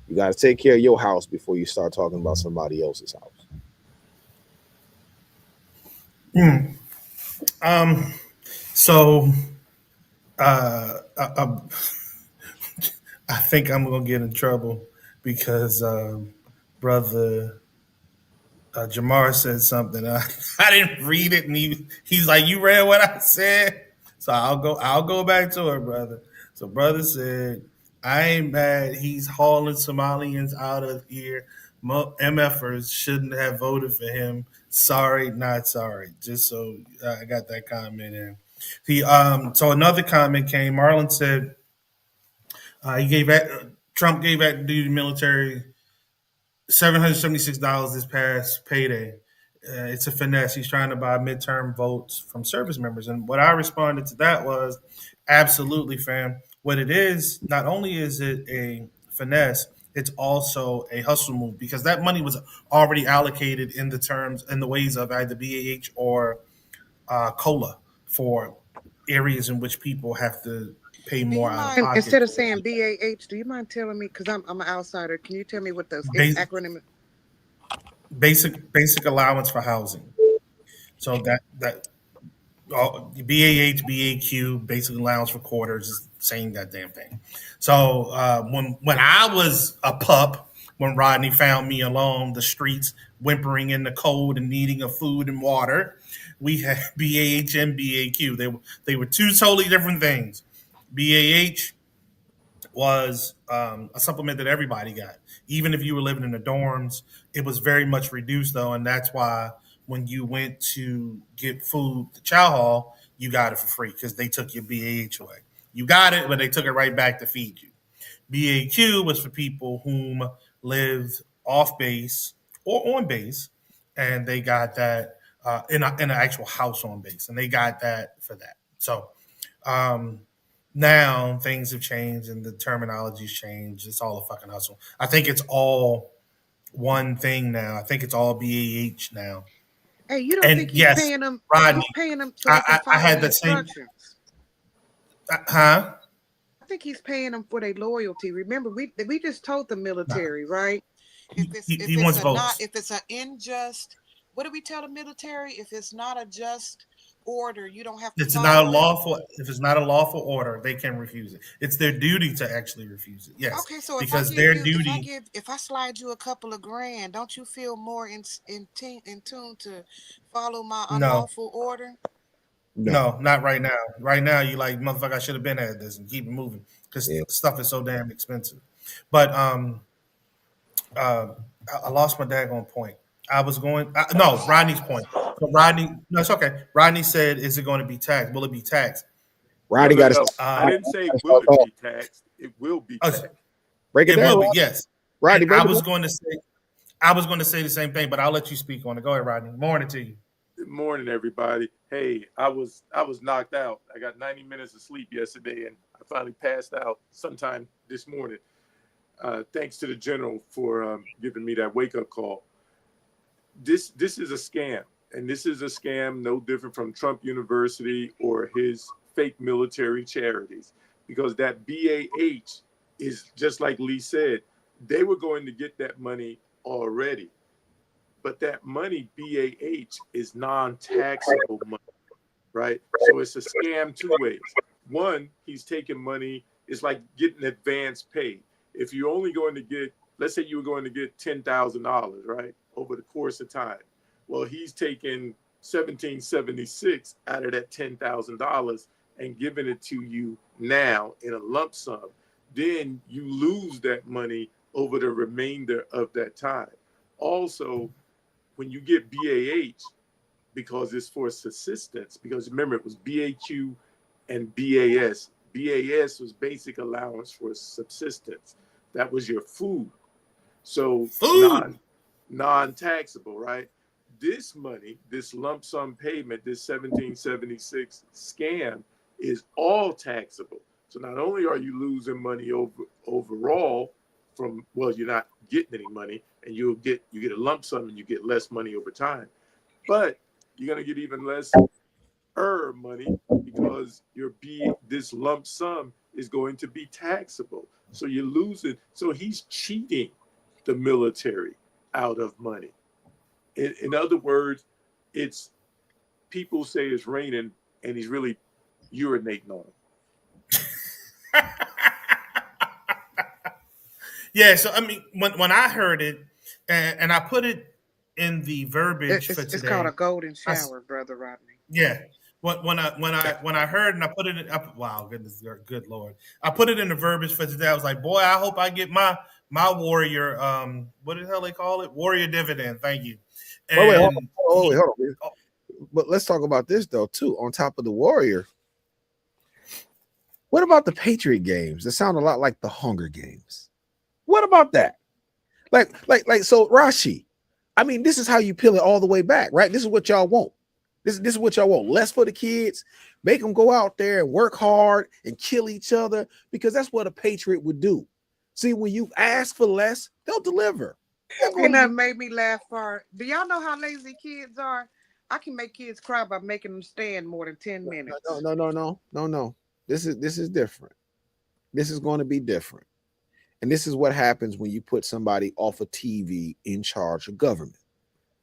You got to take care of your house before you start talking about somebody else's house. Mm. Um. So, uh, uh, uh, I think I'm gonna get in trouble because brother Jamar said something. I didn't read it, and he's like, "You read what I said?" So I'll go back to it, brother. So brother said, "I ain't mad. He's hauling Somalians out of here. MFers shouldn't have voted for him. Sorry, not sorry." Just so I got that comment in. So another comment came. Marlon said he gave Trump gave that dude military $776 this past payday. It's a finesse. He's trying to buy midterm votes from service members. And what I responded to that was, absolutely, fam. What it is, not only is it a finesse, it's also a hustle move because that money was already allocated in the terms in the ways of either BAH or COLA for areas in which people have to pay Do more you out of mind, pocket. instead of saying BAH, do you mind telling me, because I'm an outsider, can you tell me what those Basic, acronym? basic allowance for housing. So that BAH, BAQ, basic allowance for quarters, is the same goddamn thing. So when I was a pup, when Rodney found me along the streets, whimpering in the cold and needing of food and water, we had BAH and BAQ. They were two totally different things. BAH was a supplement that everybody got. Even if you were living in the dorms, it was very much reduced though, and that's why when you went to get food to Chow Hall, you got it for free because they took your BAH away. You got it, but they took it right back to feed you. BAQ was for people whom lived off base or on base, and they got that in an actual house on base, and they got that for that. So um, now things have changed and the terminology's changed. It's all a fucking hustle. I think it's all one thing now. I think it's all BAH now. Hey, you don't And think he's yes, paying them? Rodney, He's paying them so they can I follow had the that same. instructions. Huh? I think he's paying them for their loyalty. Remember, we just told the military, right? If He it's wants a not votes. if it's an unjust, what do we tell the military? If it's not a just order, you don't have to It's not a follow it? lawful. If it's not a lawful order, they can refuse it. It's their duty to actually refuse it. Yes, Okay, so if I because give their you, duty. if I slide you a couple of grand, don't you feel more in tune to follow my No, unlawful order? No. no, not right now. Right now, you like motherfucker. I should have been at this and keep it moving because Yeah. stuff is so damn expensive. But uh, I lost my daggone point. I was going. No, Rodney's point. So Rodney, no, it's okay. Rodney said, "Is it going to be taxed? Will it be taxed?" Rodney got to No. I Uh, didn't say will start it off. be taxed. It will be oh, taxed. Break it it down, will be, Rodney. yes. Rodney, And I break it was down. going to say, I was going to say the same thing, but I'll let you speak on it. Go ahead, Rodney. Morning to you. Good morning, everybody. Hey, I was knocked out. I got 90 minutes of sleep yesterday, and I finally passed out sometime this morning. Thanks to the general for giving me that wake up call. This is a scam, and this is a scam no different from Trump University or his fake military charities, because that BAH is just like Lee said, they were going to get that money already, but that money BAH is non-taxable money, right? So it's a scam two ways. One, he's taking money. It's like getting advance pay. If you're only going to get, let's say you were going to get $10,000, right, over the course of time. Well, he's taking 1776 out of that $10,000 and giving it to you now in a lump sum. Then you lose that money over the remainder of that time. Also, when you get BAH, because it's for subsistence, because remember it was BAQ and BAS. BAS was basic allowance for subsistence. That was your food. So Food. non-taxable, right? This money, this lump sum payment, this 1776 scam is all taxable. So not only are you losing money overall from, well, you're not getting any money, and you get a lump sum and you get less money over time, but you're gonna get even less money because this lump sum is going to be taxable. So you're losing. So he's cheating the military out of money. In other words, it's people say it's raining and he's really urinating on them. Yeah, so I mean, when I heard it, and I put it in the verbiage for It's called a today, golden I shower, brother Rodney. yeah. When I heard and I put it in, wow, goodness, good lord, I put it in the verbiage for today. I was like, boy, I hope I get my warrior. What the hell they call it? Warrior dividend. Thank you. Wait, And wait, hold on. But let's talk about this though too. On top of the Warrior, what about the Patriot games? That sound a lot like the Hunger Games. What about that? So Rashi, I mean, this is how you peel it all the way back, right? This is what y'all want. This is what y'all want. Less for the kids. Make them go out there and work hard and kill each other, because that's what a patriot would do. See, when you ask for less, they'll deliver. You know, it made me laugh for. Do y'all know how lazy kids are? I can make kids cry by making them stand more than 10 minutes. No. This is different. This is going to be different. And this is what happens when you put somebody off of TV in charge of government.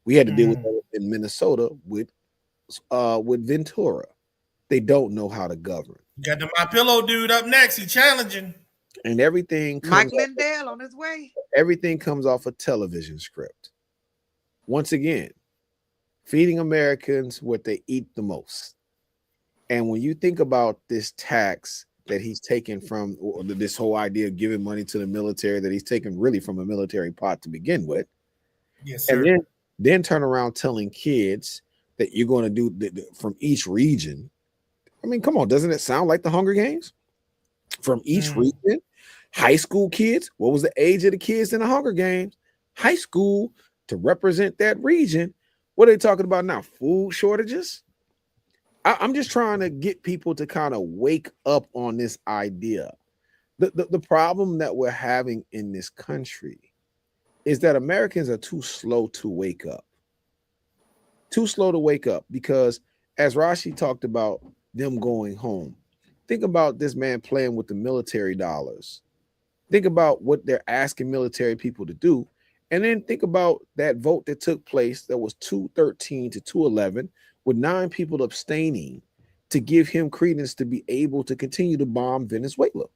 We had to deal with that in Minnesota with Ventura. They don't know how to govern. got the My Pillow dude up next. He challenging. And everything Mike comes Lindell on his way. off a television script. Once again, feeding Americans what they eat the most. And when you think about this tax that he's taken from, or this whole idea of giving money to the military that he's taken really from a military pot to begin with, Yes, sir. and then turn around telling kids that you're going to do from each region. I mean, come on, doesn't it sound like the Hunger Games? From each region, high school kids. What was the age of the kids in the Hunger Games? High school, to represent that region. What are they talking about now? Food shortages? I'm just trying to get people to kind of wake up on this idea. The problem that we're having in this country is that Americans are too slow to wake up. Too slow to wake up, because as Rashi talked about them going home, think about this man playing with the military dollars. Think about what they're asking military people to do. And then think about that vote that took place that was 213 to 211, with 9 people abstaining to give him credence to be able to continue to bomb Venezuela.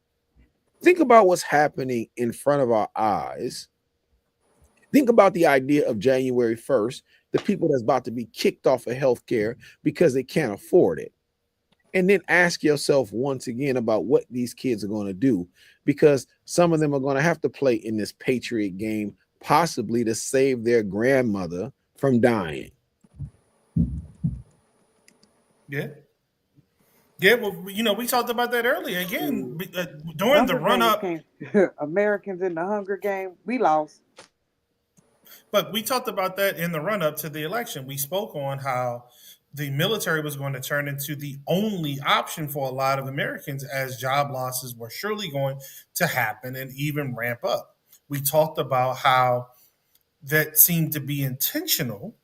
Think about what's happening in front of our eyes. Think about the idea of January 1st, the people that's about to be kicked off of healthcare because they can't afford it. And then ask yourself once again about what these kids are going to do, because some of them are going to have to play in this patriot game, possibly to save their grandmother from dying. Yeah. Yeah, well, we talked about that earlier. Again, during the Hunger run Games up, came. Americans in the Hunger Game, we lost. but we talked about that in the run up to the election. We spoke on how the military was going to turn into the only option for a lot of Americans as job losses were surely going to happen and even ramp up. We talked about how that seemed to be intentional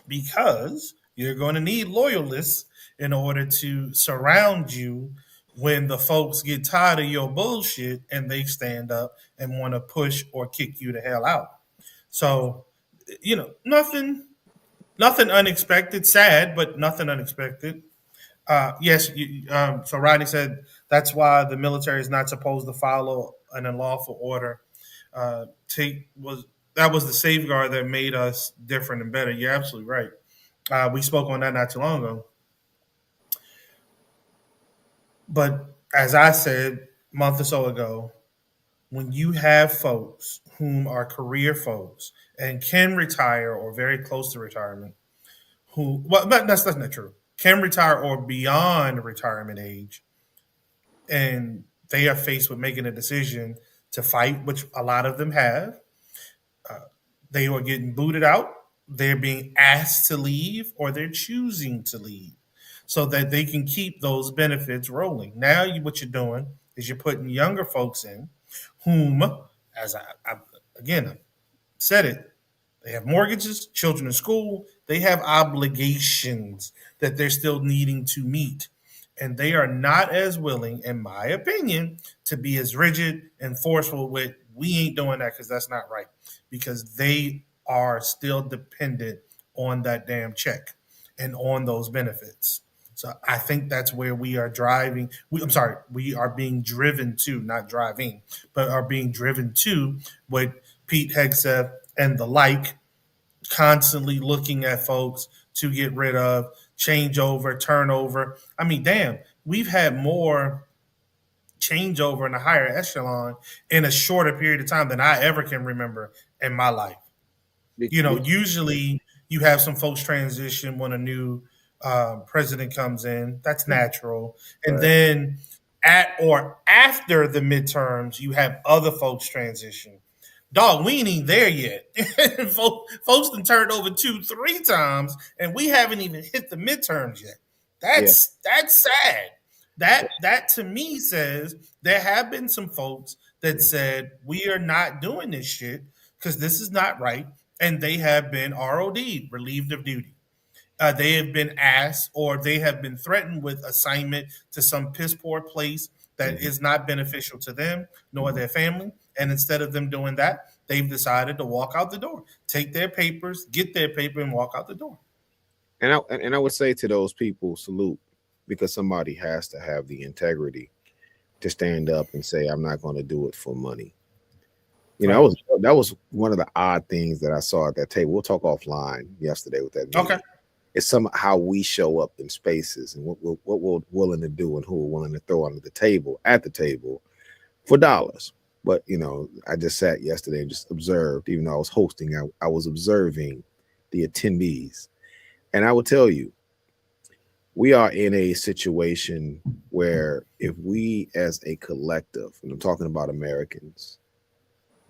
because you're going to need loyalists in order to surround you when the folks get tired of your bullshit and they stand up and want to push or kick you the hell out. So, nothing unexpected, sad, but nothing unexpected. Yes, so Rodney said that's why the military is not supposed to follow an unlawful order. Take was That was the safeguard that made us different and better. You're absolutely right. We spoke on that not too long ago. But as I said a month or so ago, when you have folks whom are career folks and can retire or very close to retirement, that's not true, can retire or beyond retirement age, and they are faced with making a decision to fight, which a lot of them have. They are getting booted out, they're being asked to leave, or they're choosing to leave so that they can keep those benefits rolling. Now, what you're doing is you're putting younger folks in whom, as I again said it, they have mortgages, children in school, they have obligations that they're still needing to meet. And they are not as willing, in my opinion, to be as rigid and forceful with, we ain't doing that because that's not right. Because they are still dependent on that damn check and on those benefits. So I think that's where we are driving. We are being driven to, not driving, but are being driven to what Pete Hegseth and the like, constantly looking at folks to get rid of, changeover, turnover. I mean, damn, we've had more changeover in the higher echelon in a shorter period of time than I ever can remember in my life. Usually you have some folks transition when a new president comes in. That's natural. And Right. then at or after the midterms, you have other folks transition. Dog, we ain't even there yet. Folks done turned over 2, 3 times, and we haven't even hit the midterms yet. Yeah. That's sad. That to me says there have been some folks that said we are not doing this shit because this is not right, and they have been ROD, relieved of duty. They have been asked or they have been threatened with assignment to some piss poor place that is not beneficial to them nor their family. And instead of them doing that, they've decided to walk out the door, take their papers, get their paper, and walk out the door. And I would say to those people, salute, because somebody has to have the integrity to stand up and say, I'm not going to do it for money. That was one of the odd things that I saw at that table. We'll talk offline yesterday with that meeting. Okay. It's how we show up in spaces and what we're willing to do and who we're willing to throw under the table at the table for dollars. But I just sat yesterday and just observed. Even though I was hosting, I was observing the attendees, and I will tell you, we are in a situation where if we as a collective, and I'm talking about Americans,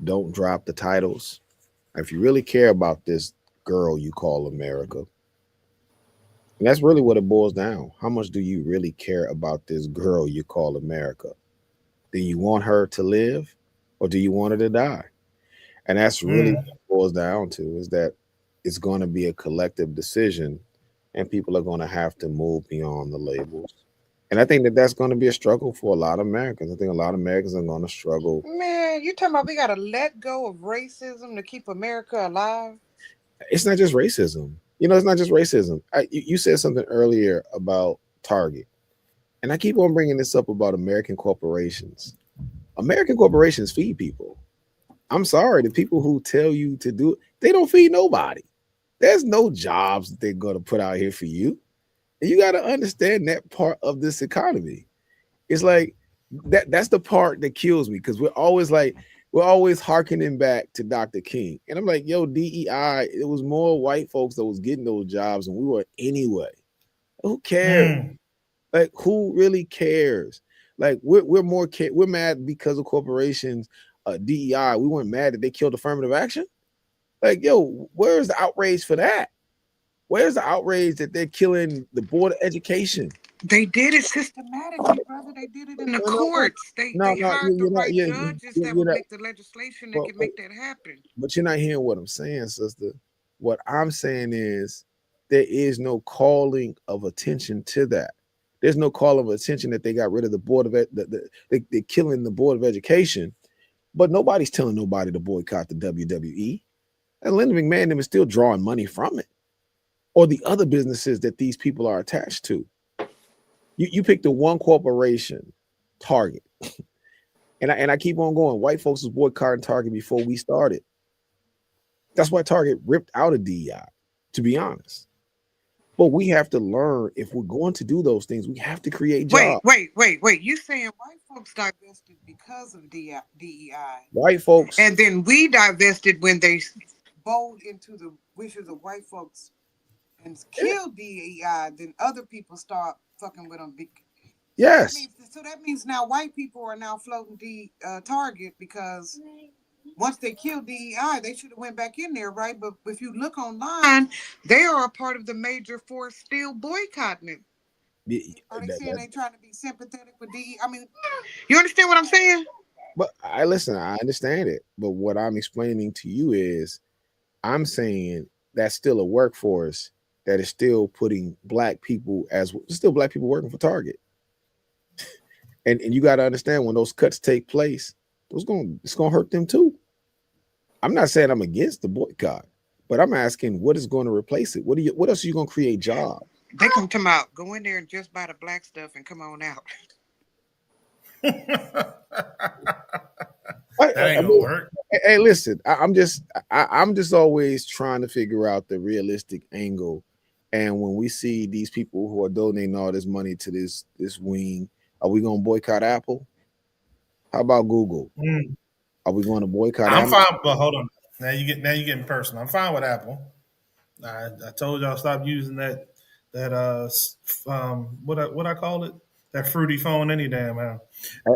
don't drop the titles, if you really care about this girl you call America, and that's really what it boils down. How much do you really care about this girl you call America? Do you want her to live or do you want her to die? And that's really what it boils down to, is that it's going to be a collective decision and people are going to have to move beyond the labels. And I think that that's going to be a struggle for a lot of Americans. I think a lot of Americans are going to struggle. Man, you talking about we got to let go of racism to keep America alive? It's not just racism. It's not just racism. You said something earlier about Target, and I keep on bringing this up about American corporations. American corporations feed people. I'm sorry, the people who tell you to do it, they don't feed nobody. There's no jobs that they're going to put out here for you. And you got to understand that part of this economy. It's like that's the part that kills me because we're always harkening back to Dr. King. And I'm like, yo, DEI, it was more white folks that was getting those jobs and we were anyway. Who cares? Like, who really cares? Like, we're mad because of corporations, DEI. We weren't mad that they killed affirmative action. Like, yo, where's the outrage for that? Where's the outrage that they're killing the board of education? They did it systematically, brother. They did it in the courts. They hired the right judges that would make the legislation that could make that happen. But you're not hearing what I'm saying, sister. What I'm saying is there is no calling of attention to that. There's no call of attention that they got rid of the board of they're killing the board of education, but nobody's telling nobody to boycott the WWE. And Linda McMahon is still drawing money from it, or the other businesses that these people are attached to. You pick the one corporation, Target, and I keep on going. White folks was boycotting Target before we started. That's why Target ripped out of DEI, to be honest. But we have to learn, if we're going to do those things, we have to create jobs. Wait. You saying white folks divested because of DEI? White folks. And then we divested when they bowled into the wishes of white folks and killed DEI. Then other people start fucking with them. Yes. So that means now white people are now floating Target because once they killed DEI, they should have went back in there, right? But if you look online, they are a part of the major force still boycotting it. Are they saying they're trying to be sympathetic with DEI? I mean, you understand what I'm saying? But I understand it. But what I'm explaining to you is I'm saying that's still a workforce that is still putting black people working for Target. And you got to understand, when those cuts take place, it's gonna hurt them too. I'm not saying I'm against the boycott, but I'm asking what is going to replace it. What else are you gonna create jobs? They come out, go in there and just buy the black stuff and come on out. That ain't gonna work. Hey, listen, I'm just always trying to figure out the realistic angle. And when we see these people who are donating all this money to this wing, are we gonna boycott Apple? How about Google? Are we going to boycott? I'm fine, but hold on. Now you getting personal. I'm fine with Apple. I told y'all stop using that what I call it, that fruity phone any damn how.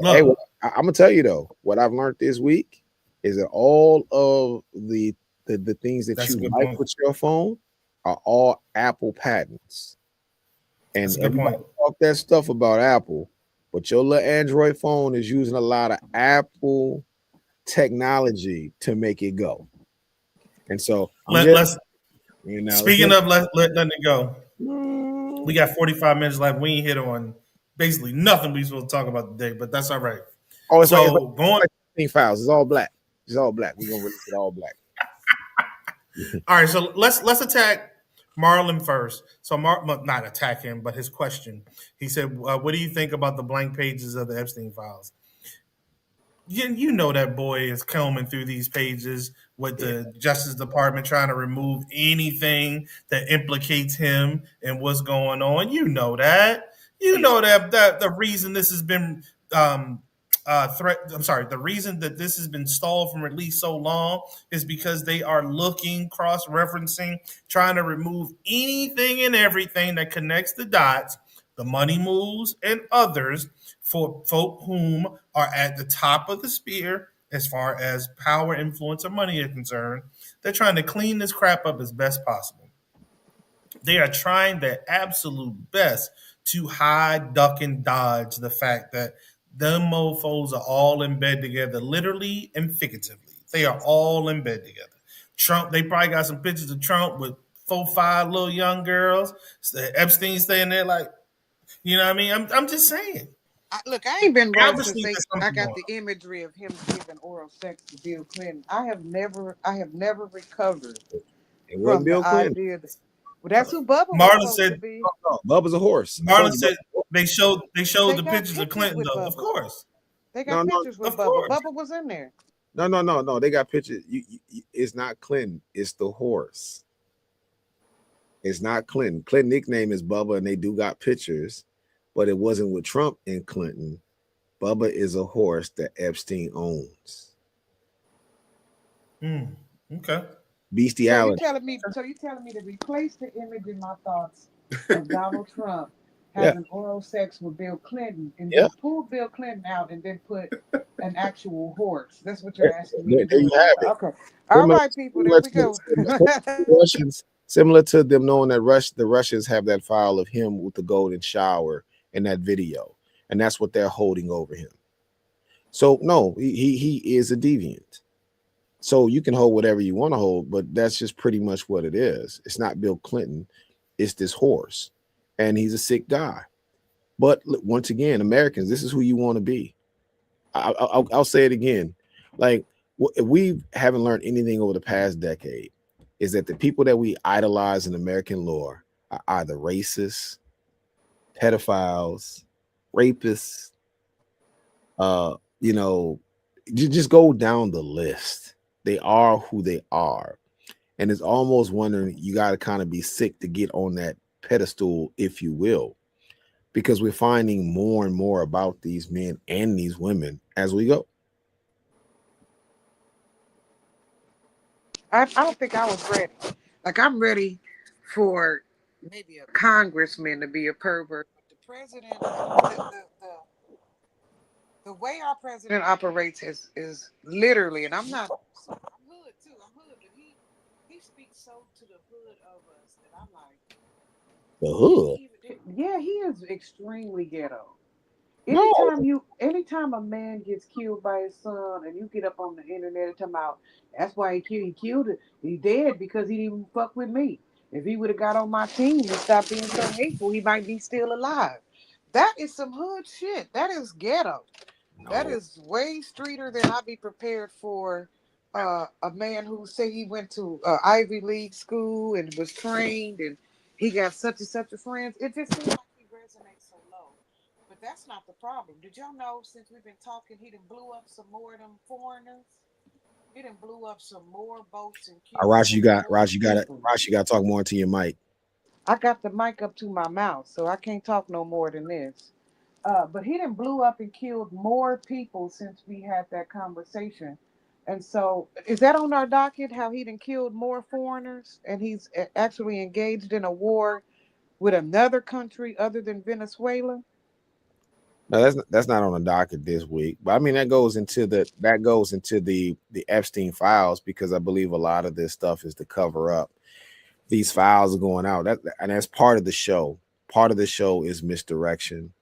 Hey, I'm gonna tell you though, what I've learned this week is that all of the things that you like with your phone are all Apple patents. And everybody talk that stuff about Apple, but your little Android phone is using a lot of Apple technology to make it go. And so speaking of letting it go, we got 45 minutes left. We ain't hit on basically nothing we supposed to talk about today, but that's all right. Oh, it's like files. It's all black. It's all black. We're gonna release it all black. All right, so let's attack Marlon first. So not attack him, but his question. He said, "What do you think about the blank pages of the Epstein files?" You know that boy is combing through these pages with the Justice Department trying to remove anything that implicates him and what's going on. You know that. You know that the reason this has been the reason that this has been stalled from release so long is because they are looking, cross-referencing, trying to remove anything and everything that connects the dots, the money moves, and others for folk whom are at the top of the spear as far as power, influence, or money are concerned. They're trying to clean this crap up as best possible. They are trying their absolute best to hide, duck, and dodge the fact that them mofos are all in bed together, literally and figuratively. They are all in bed together. Trump, they probably got some pictures of Trump with 4-5 little young girls. Epstein staying there like, you know what I mean? I'm just saying. Look, I ain't been wrong since I got the imagery of him giving oral sex to Bill Clinton. I have never recovered from the idea that Well, that's who Bubba was Marlon supposed to said. be. No, Bubba's a horse. I Marlon told you. said they showed They the got pictures of pictures Clinton with though. Of Bubba. course, They got No, no, pictures with of Bubba. course. Bubba was in there. no. They got pictures. It's not Clinton. It's the horse. It's not Clinton. Clinton nickname is Bubba, and they do got pictures, but it wasn't with Trump and Clinton. Bubba is a horse that Epstein owns. Okay. So you Bestiality. telling me? So you telling me to replace the image in my thoughts of Donald Trump Yeah, having oral sex with Bill Clinton, and yeah. then pull Bill Clinton out, and then put an actual horse? That's what you're asking me to There do you with my have it. thought. Okay. All Similar, right, people. There we go. Similar to them knowing that the Russians have that file of him with the golden shower in that video, and that's what they're holding over him. So no, he is a deviant. So you can hold whatever you want to hold, but that's just pretty much what it is. It's not Bill Clinton, it's this horse, and he's a sick guy. But look, once again, Americans, this is who you want to be. I'll say it again. Like, if we haven't learned anything over the past decade, is that the people that we idolize in American lore are either racist, pedophiles, rapists. You know, just go down the list. They are who they are, and it's almost wondering you got to kind of be sick to get on that pedestal, if you will, because we're finding more and more about these men and these women as we go. I don't think I was ready. Like I'm ready for maybe a congressman to be a pervert, but the president, the way our president operates is literally, and I'm hood too. I'm hood, but he speaks so to the hood of us that I'm like, The did hood? he even? Yeah, he is extremely ghetto. No, Anytime a man gets killed by his son, and you get up on the internet and talk about that's why he killed it. He dead because he didn't fuck with me. If he would have got on my team and stopped being so hateful, he might be still alive. That is some hood shit. That is ghetto. That no. is way streeter than I'd be prepared for. A man who say he went to Ivy League school and was trained and he got such and such a friends. It just seems like he resonates so low. But that's not the problem. Did y'all know since we've been talking, he done blew up some more of them foreigners? He done blew up some more boats and killed Raj, some more Raj, people. You got to talk more into your mic. I got the mic up to my mouth, so I can't talk no more than this. But he done blew up and killed more people since we had that conversation. And so, is that on our docket? How he done killed more foreigners, and he's actually engaged in a war with another country other than Venezuela? No, that's not on the docket this week. But I mean that goes into the Epstein files, because I believe a lot of this stuff is to cover up. These files are going out. And that's part of the show. Part of the show is misdirection.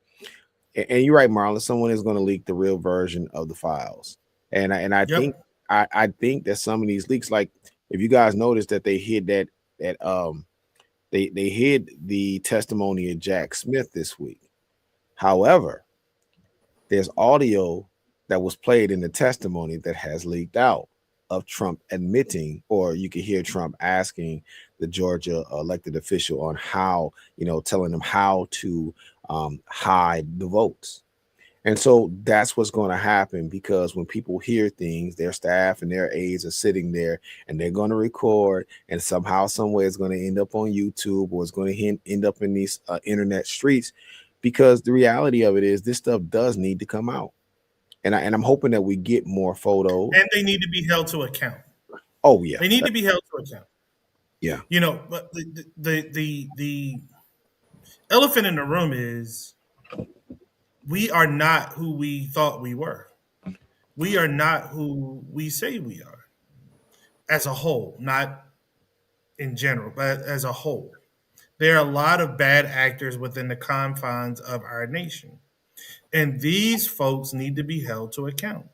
And you're right, Marlon. Someone is going to leak the real version of the files. And I think Yep. I think that some of these leaks, like if you guys noticed that they hid that they hid the testimony of Jack Smith this week. However, there's audio that was played in the testimony that has leaked out of Trump admitting, or you could hear Trump asking the Georgia elected official on how, telling them how to hide the votes. And so that's what's going to happen, because when people hear things, their staff and their aides are sitting there and they're going to record, and somehow, some way it's going to end up on YouTube, or it's going to end up in these internet streets, because the reality of it is this stuff does need to come out. And I'm hoping that we get more photos. And they need to be held to account. Oh yeah. They need to be held to account. Yeah. But the elephant in the room is we are not who we thought we were. We are not who we say we are as a whole, not in general, but as a whole. There are a lot of bad actors within the confines of our nation. And these folks need to be held to account.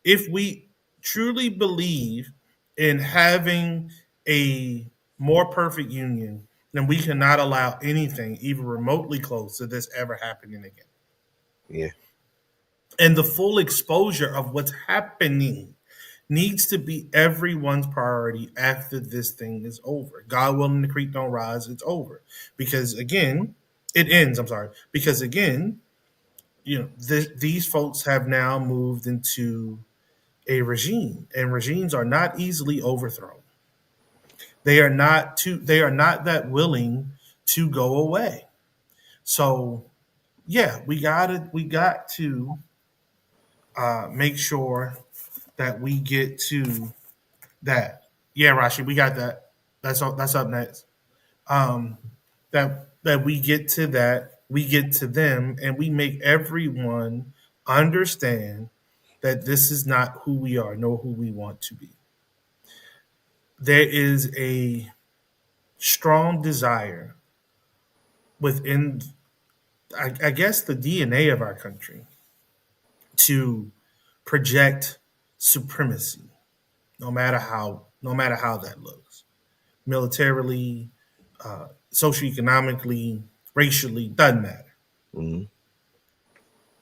If we truly believe in having a more perfect union, then we cannot allow anything even remotely close to this ever happening again. Yeah. And the full exposure of what's happening needs to be everyone's priority after this thing is over. God willing, the creek don't rise. It's over because again, it ends. I'm sorry, because again, these folks have now moved into a regime, and regimes are not easily overthrown. They are not that willing to go away. So yeah, we got to make sure that we get to that. Yeah, Rashi, we got that. That's up next. Um, that we get to that, we get to them, and we make everyone understand that this is not who we are, nor who we want to be. There is a strong desire within, I guess, the DNA of our country to project supremacy, no matter how that looks, militarily, socioeconomically, racially, doesn't matter. Mhm.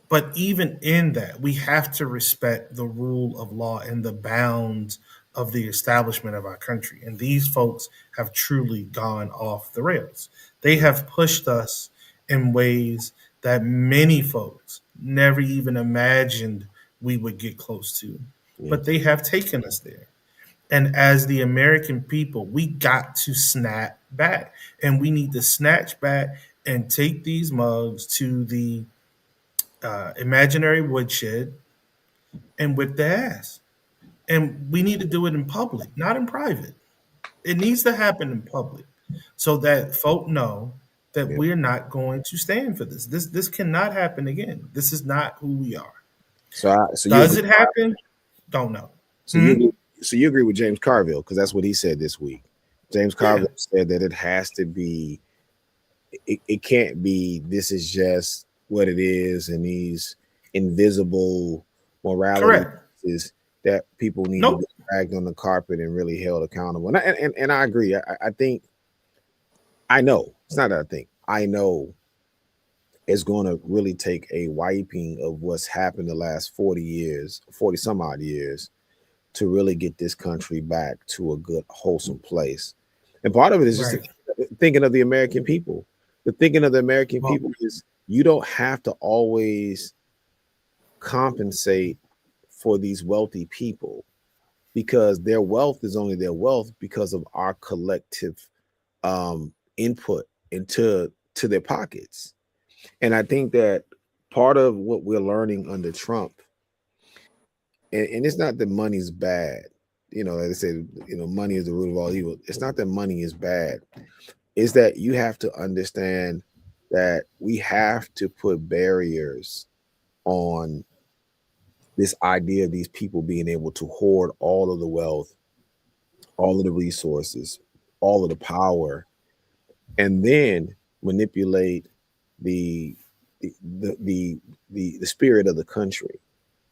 But even in that, we have to respect the rule of law and the bounds of the establishment of our country. And these folks have truly gone off the rails. They have pushed us in ways that many folks never even imagined we would get close to. Yeah. But they have taken us there. And as the American people, we got to snap back. And we need to snatch back and take these mugs to the imaginary woodshed and whip their ass. And we need to do it in public, not in private. It needs to happen in public so that folk know that Yeah. we're not going to stand for this. This cannot happen again. This is not who we are. So you Does agree, it happen? Don't know. so you Hmm? agree, so you agree with James Carville because that's what he said this week. James Yeah, Carville said that it has to be. It can't be. This is just what it is, and these invisible morality correct. is that people need to be Nope. dragged on the carpet and really held accountable. And I agree. I think I know it's not that I think I know it's going to really take a wiping of what's happened the last 40 years, 40 some odd years to really get this country back to a good, wholesome place. And part of it is just Right. thinking of the American people. The thinking of the American Well, people is you don't have to always compensate for these wealthy people because their wealth is only their wealth because of our collective input into their pockets. And I think that part of what we're learning under Trump, and it's not that money's bad. Like I said, money is the root of all evil. It's not that money is bad. It's that you have to understand that we have to put barriers on this idea of these people being able to hoard all of the wealth, all of the resources, all of the power, and then manipulate the the spirit of the country.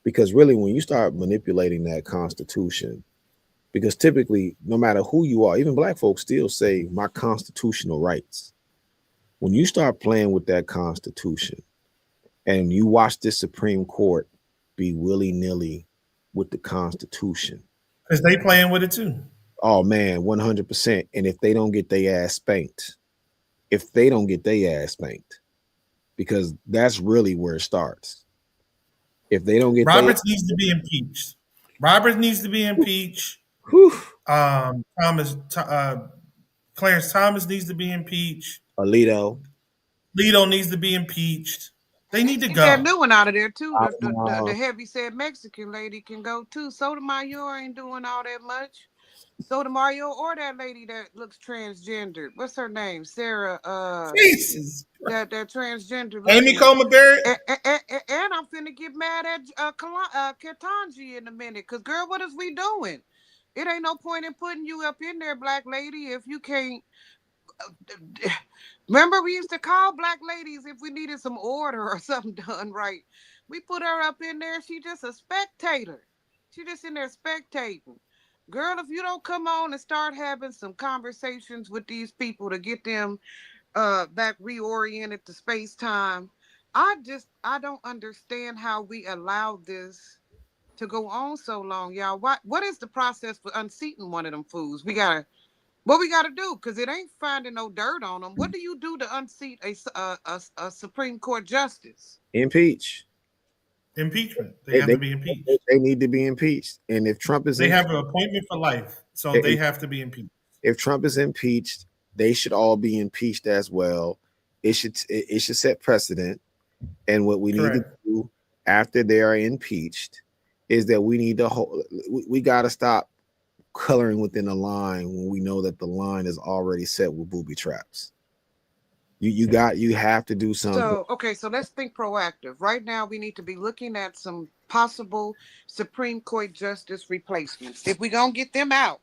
Because really, when you start manipulating that constitution, because typically, no matter who you are, even black folks still say my constitutional rights. When you start playing with that constitution and you watch this Supreme Court be willy-nilly with the constitution, because they playing with it too. oh man, 100%. And if they don't get their ass spanked, if they don't get their ass spanked, because that's really where it starts. If they don't get their Roberts needs to be impeached. Roberts needs to be impeached. whew, Um, Thomas, Clarence Thomas needs to be impeached. Alito, Leto needs to be impeached. They need to Get that go. new one out of there too. The uh, heavy set Mexican lady can go too. Sotomayor ain't doing all that much. Sotomayor or that lady that looks transgendered. What's her name? Sarah. Jesus. That transgender Amy looking. Comer Barrett. And I'm finna get mad at Ketanji in a minute. Cause girl, what is we doing? It ain't no point in putting you up in there, black lady, if you can't. Remember, we used to call black ladies if we needed some order or something done right. We put her up in there. She just a spectator. She just in there spectating. Girl, if you don't come on and start having some conversations with these people to get them back reoriented to space time, I don't understand how we allow this to go on so long, y'all. What is the process for unseating one of them fools? What we gotta do? Because it ain't finding no dirt on them. What do you do to unseat a Supreme Court justice? Impeach. Impeachment. They They, have they, to be impeached. they need to be impeached. And if Trump is They have impeached, an appointment for life, so they have to be impeached. if Trump is impeached, they should all be impeached as well. It should set precedent. And what we need to Correct. do after they are impeached is that we need to we got to stop coloring within the line when we know that the line is already set with booby traps. You have to do something. So, okay, so let's think proactive. Right now, we need to be looking at some possible Supreme Court justice replacements. If we're going to get them out,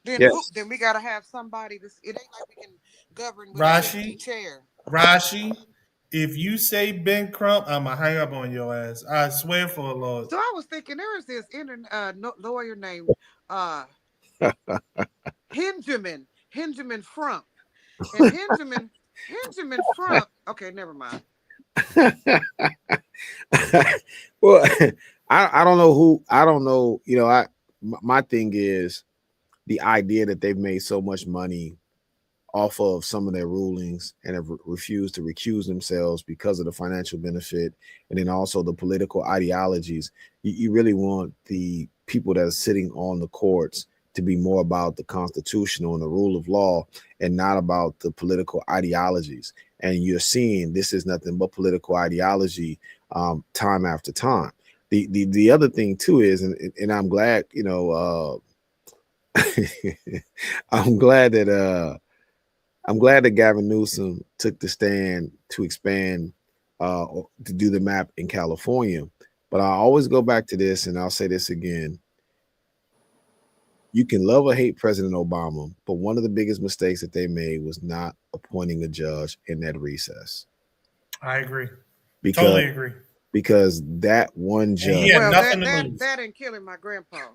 then Yes. then we got to have somebody. It ain't like we can govern with an empty chair. Rashi, if you say Ben Crump, I'm going to hang up on your ass. I swear for the Lord. So I was thinking there is this lawyer named Benjamin Frump. And Benjamin Frump. Okay, never mind. Well, I don't know I don't know. You know, my thing is the idea that they've made so much money off of some of their rulings and have refused to recuse themselves because of the financial benefit, and then also the political ideologies. You really want the people that are sitting on the courts to be more about the constitutional and the rule of law and not about the political ideologies. And you're seeing this is nothing but political ideology time after time. The other thing too is, and I'm glad, you know, I'm glad that Gavin Newsom took the stand to expand to do the map in California. But I always go back to this, and I'll say this again. You can love or hate President Obama, but one of the biggest mistakes that they made was not appointing a judge in that recess. I agree. Totally agree. Because that one judge, he had nothing to lose. That and killing my grandpa.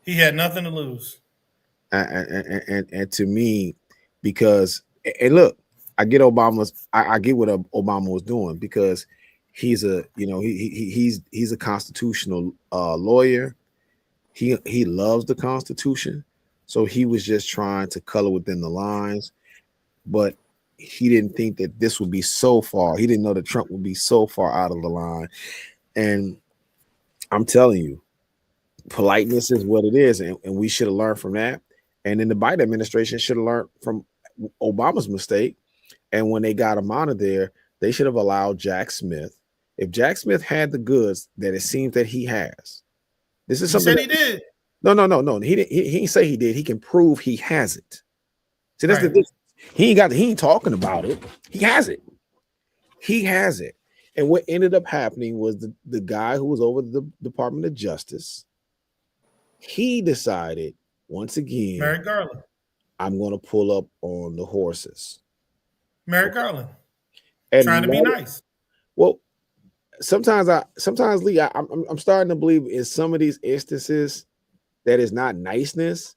He had nothing to lose. And to me, because and look, I get I get what Obama was doing, because he's a, you know, he's a constitutional lawyer. He loves the Constitution, so he was just trying to color within the lines, but he didn't think that this would be so far. He didn't know that Trump would be so far out of the line. And I'm telling you, politeness is what it is, and we should have learned from that. And then the Biden administration should have learned from Obama's mistake. And when they got him out of there, they should have allowed Jack Smith. If Jack Smith had the goods that it seems that he has, this is something he did. No. He didn't say he did. He can prove he has it. See, that's the difference. He ain't talking about it. He has it. He has it. And what ended up happening was the guy who was over the Department of Justice, he decided once again, Merrick Garland, I'm going to pull up on the horses. Merrick Garland, and trying to be nice. Well, sometimes Lee, I'm starting to believe in some of these instances that is not niceness.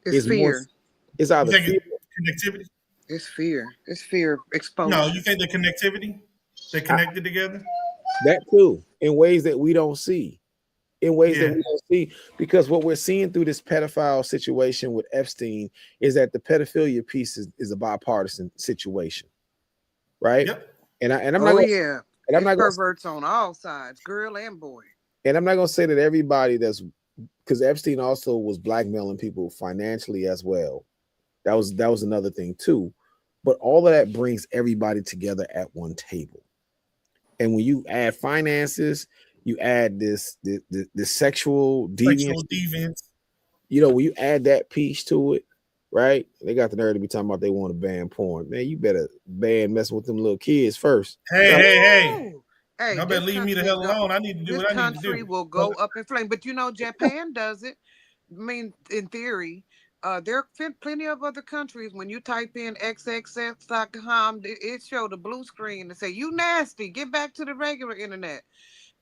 It's fear. It's either fear. Connectivity. It's fear. It's fear exposure. No, you think the connectivity? They're connected together? That too, in ways that we don't see. In ways that we don't see, because what we're seeing through this pedophile situation with Epstein is that the pedophilia piece is a bipartisan situation, right? Yep. And I'm not. And I'm not perverts on all sides, girl and boy. And I'm not going to say that everybody because Epstein also was blackmailing people financially as well. That was another thing too. But all of that brings everybody together at one table. And when you add finances, you add this sexual deviance. You know, when you add that piece to it, right? They got the nerve to be talking about they want to ban porn. Man, you better ban messing with them little kids first. Hey, y'all better leave me the hell alone. I need to do what I need to do. This country will go up in flames. But you know, Japan does it. I mean, in theory, there are plenty of other countries. When you type in xxx.com, it show the blue screen and say, "You nasty, get back to the regular internet."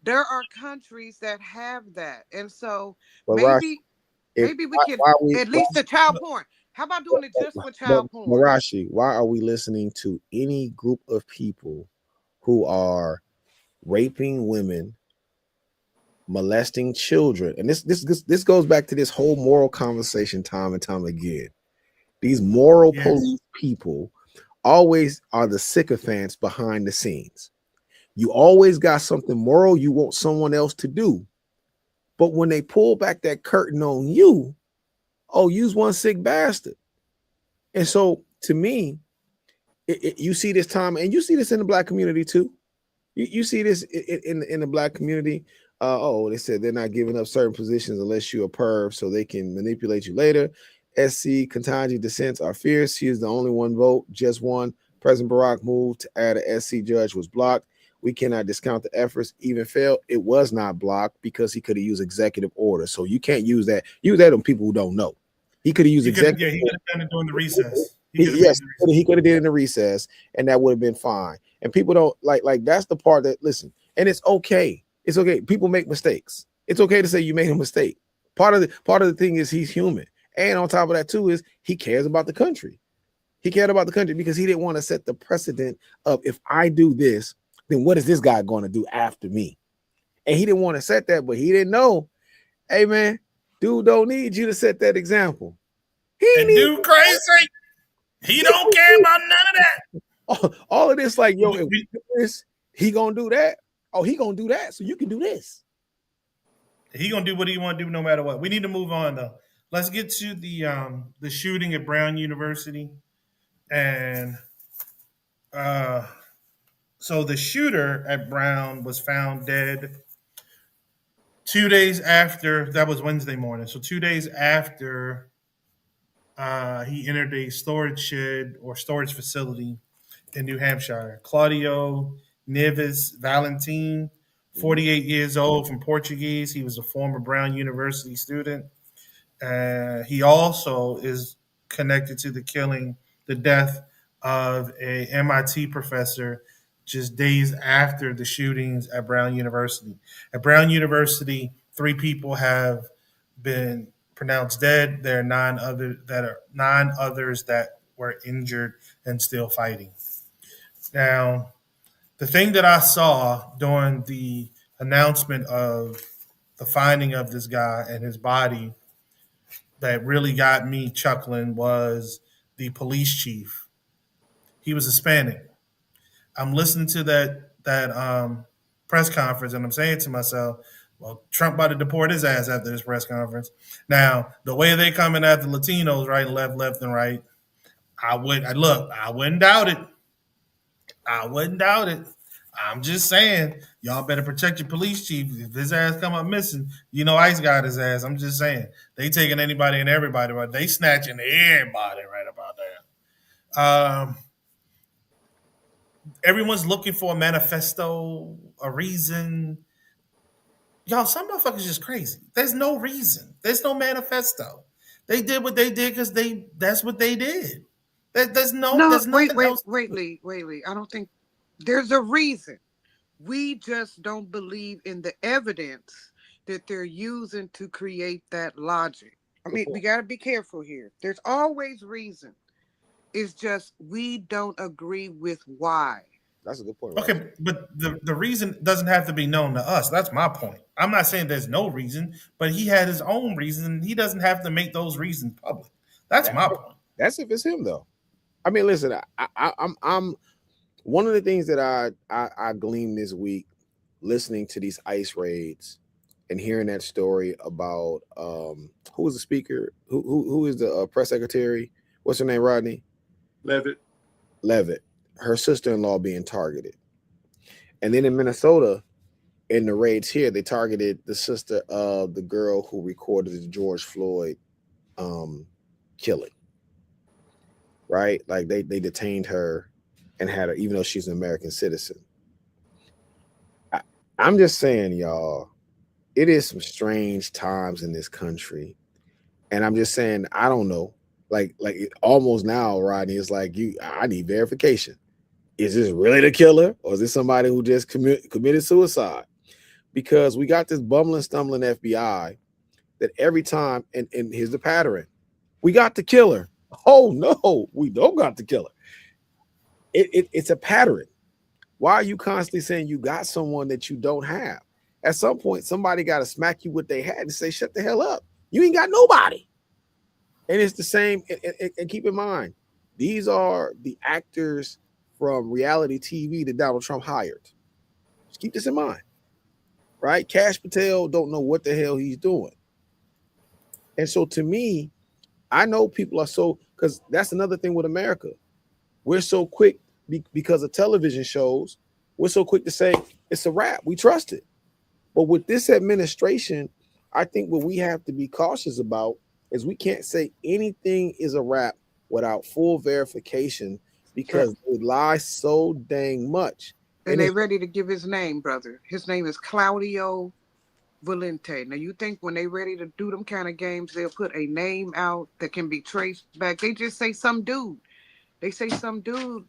There are countries that have that. And so maybe we can at least the child porn. How about doing it just for child porn? Marashi, why are we listening to any group of people who are raping women, molesting children. And this goes back to this whole moral conversation time and time again. These moral Yes. police people always are the sycophants behind the scenes. You always got something moral you want someone else to do. But when they pull back that curtain on you, oh, you's one sick bastard. And so to me, you see this time, and you see this in the black community too. You see this in the black community. They said they're not giving up certain positions unless you're a perv, so they can manipulate you later. SC Ketanji dissents are fierce. She is the only one vote, just one. President Barack moved to add a SC judge was blocked. We cannot discount the efforts. Even failed. It was not blocked because he could have used executive order. So you can't use that. Use that on people who don't know. He could have used executive. He could have done it during the recess. He could have did it in the recess, and that would have been fine. And people don't like that's the part that listen, and it's okay. It's okay. People make mistakes. It's okay to say you made a mistake. Part of the thing is he's human. And on top of that, too, is he cares about the country. He cared about the country because he didn't want to set the precedent of if I do this, then what is this guy going to do after me? And he didn't want to set that, but he didn't know. Hey, man, dude don't need you to set that example. Dude crazy. He don't care about none of that. All of this, like, yo, if we do this, he gonna do that. Oh, he gonna do that, so you can do this. He gonna do what he want to do no matter what. We need to move on though. Let's get to the shooting at Brown University, and so the shooter at Brown was found dead 2 days after. That was Wednesday morning. So 2 days after he entered a storage shed or storage facility in New Hampshire. Claudio Neves Valentim, 48 years old, from Portuguese. He was a former Brown University student. He also is connected to the death of a MIT professor just days after the shootings at Brown University. At Brown University, 3 people have been pronounced dead. There are 9 others that were injured and still fighting. Now, the thing that I saw during the announcement of the finding of this guy and his body that really got me chuckling was the police chief. He was Hispanic. I'm listening to that press conference, and I'm saying to myself, well, Trump about to deport his ass after this press conference. Now, the way they coming at the Latinos, right and left and right, I wouldn't doubt it. I wouldn't doubt it. I'm just saying, y'all better protect your police chief. If his ass come up missing, ICE got his ass. I'm just saying, they taking anybody and everybody, but they snatching everybody right about that. Everyone's looking for a manifesto, a reason. Y'all, some motherfuckers just crazy. There's no reason. There's no manifesto. They did what they did because that's what they did. There's nothing else. Wait, Lee. I don't think there's a reason. We just don't believe in the evidence that they're using to create that logic. I mean, we got to be careful here. There's always reason. It's just we don't agree with why. That's a good point. Right? Okay, but the reason doesn't have to be known to us. That's my point. I'm not saying there's no reason, but he had his own reason. He doesn't have to make those reasons public. That's my point. That's if it's him, though. I mean, listen, I'm one of the things that I gleaned this week, listening to these ICE raids and hearing that story about who was the speaker, who is the press secretary? What's her name, Rodney? Levitt. Her sister-in-law being targeted. And then in Minnesota, in the raids here, they targeted the sister of the girl who recorded the George Floyd killing. Right? Like they detained her and had her, even though she's an American citizen. I'm just saying, y'all, it is some strange times in this country. And I'm just saying, I don't know. Like almost now, Rodney, it's like I need verification. Is this really the killer, or is this somebody who just committed suicide? Because we got this bumbling, stumbling FBI that every time, and here's the pattern: we got the killer. Oh no, we don't got the killer. It's a pattern. Why are you constantly saying you got someone that you don't have? At some point, somebody got to smack you with their hat and say, "Shut the hell up! You ain't got nobody." And it's the same. And keep in mind, these are the actors from reality TV that Donald Trump hired. Just keep this in mind, right? Cash Patel don't know what the hell he's doing. And so to me, I know people are so, because that's another thing with America. We're so quick because of television shows, we're so quick to say it's a wrap. We trust it. But with this administration, I think what we have to be cautious about is we can't say anything is a wrap without full verification because they lie so dang much. And they ready to give his name, brother. His name is Claudio Valente. Now, you think when they ready to do them kind of games, they'll put a name out that can be traced back? They just say some dude. They say some dude,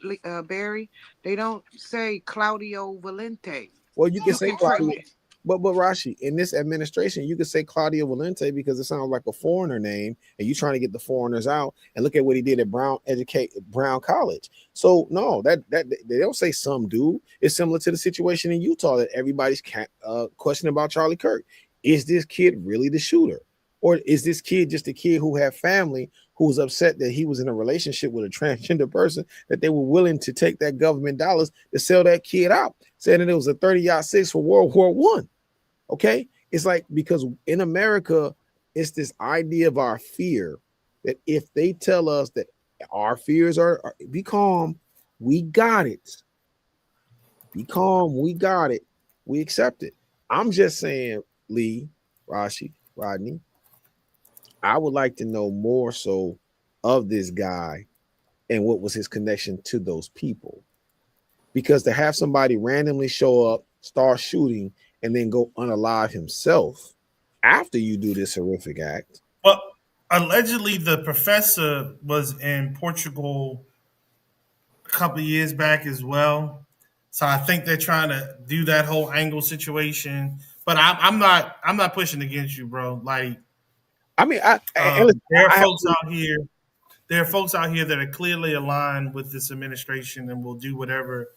Barry. They don't say Claudio Valente. Well, you can say Claudio. But Rashi, in this administration, you could say Claudio Valente because it sounds like a foreigner name, and you're trying to get the foreigners out. And look at what he did at Brown College. So no, that they don't say some dude. It's similar to the situation in Utah that everybody's questioning about Charlie Kirk. Is this kid really the shooter, or is this kid just a kid who had family who was upset that he was in a relationship with a transgender person that they were willing to take that government dollars to sell that kid out, saying that it was a 30-06 for World War I. Okay, it's like, because in America, it's this idea of our fear that if they tell us that our fears are be calm, we got it. Be calm, we got it. We accept it. I'm just saying, Lee, Rashi, Rodney, I would like to know more so of this guy and what was his connection to those people. Because to have somebody randomly show up, start shooting, and then go unalive himself after you do this horrific act. Well, allegedly the professor was in Portugal a couple of years back as well. So I think they're trying to do that whole angle situation. But I'm not pushing against you, bro. Like, I mean, there are folks out here. There are folks out here that are clearly aligned with this administration and will do whatever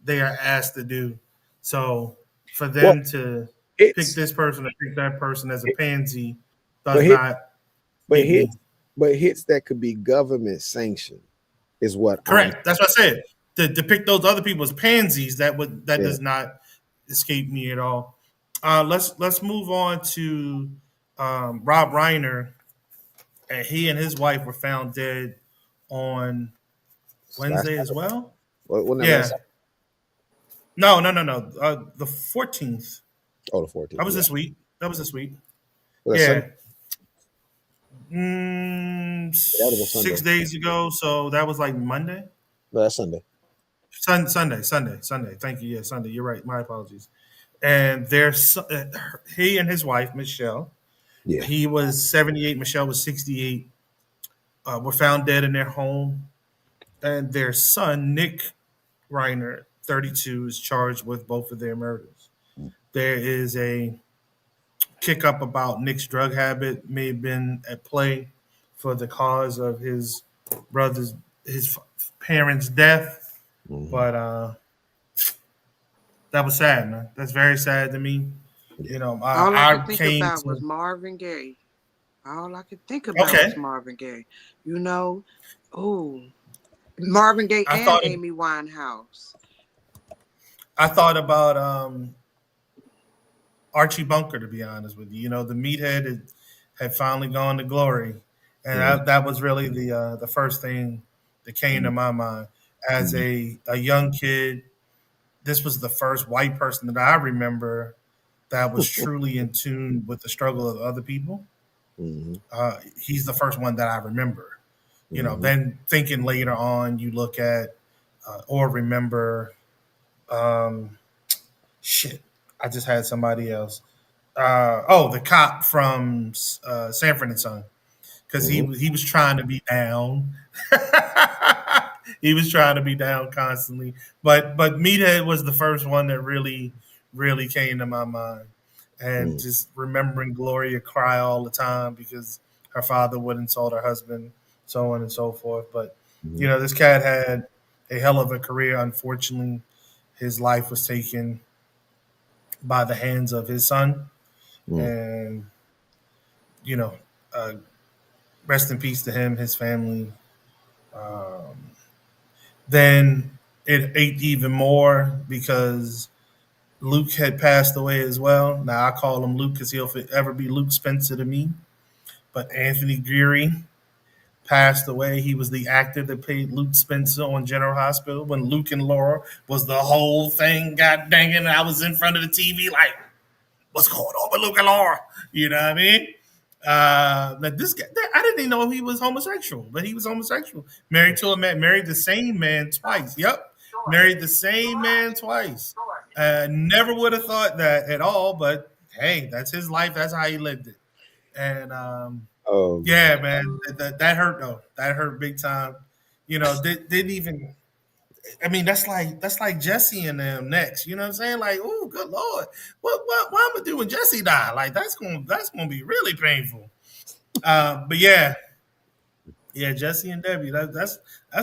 they are asked to do. So for them to pick this person or pick that person as a pansy does not. But hits that could be government sanctioned is what. Correct. That's what I said. To pick those other people as pansies, that does not escape me at all. Let's move on to Rob Reiner. And he and his wife were found dead on Wednesday as well. Yeah. No. The 14th. Oh, the 14th. That was this week. Well, yeah. 6 days ago. So that was like Monday. No, that's Sunday. Sunday. Thank you. Yeah, Sunday. You're right. My apologies. And he and his wife, Michelle. Yeah. He was 78. Michelle was 68. Were found dead in their home. And their son, Nick Reiner, 32, is charged with both of their murders. There is a kick up about Nick's drug habit may have been at play for the cause of his parents' death. Mm-hmm. But that was sad, man. That's very sad to me. You know, all I could think about was Marvin Gaye. All I could think about was Marvin Gaye. You know, Marvin Gaye and Amy Winehouse. I thought about Archie Bunker, to be honest with you. You know, the meathead had finally gone to glory. And that was really the first thing that came to my mind. As a young kid, this was the first white person that I remember that was truly in tune with the struggle of other people. Mm-hmm. He's the first one that I remember. You know, then thinking later on, you look at or remember, I just had somebody else. The cop from Sanford and Son, because he was trying to be down. He was trying to be down constantly. But Meathead was the first one that really, really came to my mind. And just remembering Gloria cry all the time because her father would insult her husband, so on and so forth. But, you know, this cat had a hell of a career. Unfortunately, his life was taken by the hands of his son. Mm. And, you know, uh, rest in peace to him, his family. Um, then it ate even more because Luke had passed away as well. Now I call him Luke because he'll forever be Luke Spencer to me. But Anthony Geary passed away. He was the actor that played Luke Spencer on General Hospital when Luke and Laura was the whole thing. God dang it! I was in front of the TV like, what's going on with Luke and Laura? You know what I mean? But this guy, I didn't even know he was homosexual, but he was homosexual. Married to a man, married the same man twice. Yep, married the same man twice. Never would have thought that at all, but hey, that's his life. That's how he lived it. And Oh, yeah, man, that hurt though. That hurt big time. You know, didn't even. I mean, that's like Jesse and them next. You know what I'm saying? Like, oh, good lord, what am I doing? Jesse die? Like that's gonna be really painful. But yeah, Jesse and Debbie, that's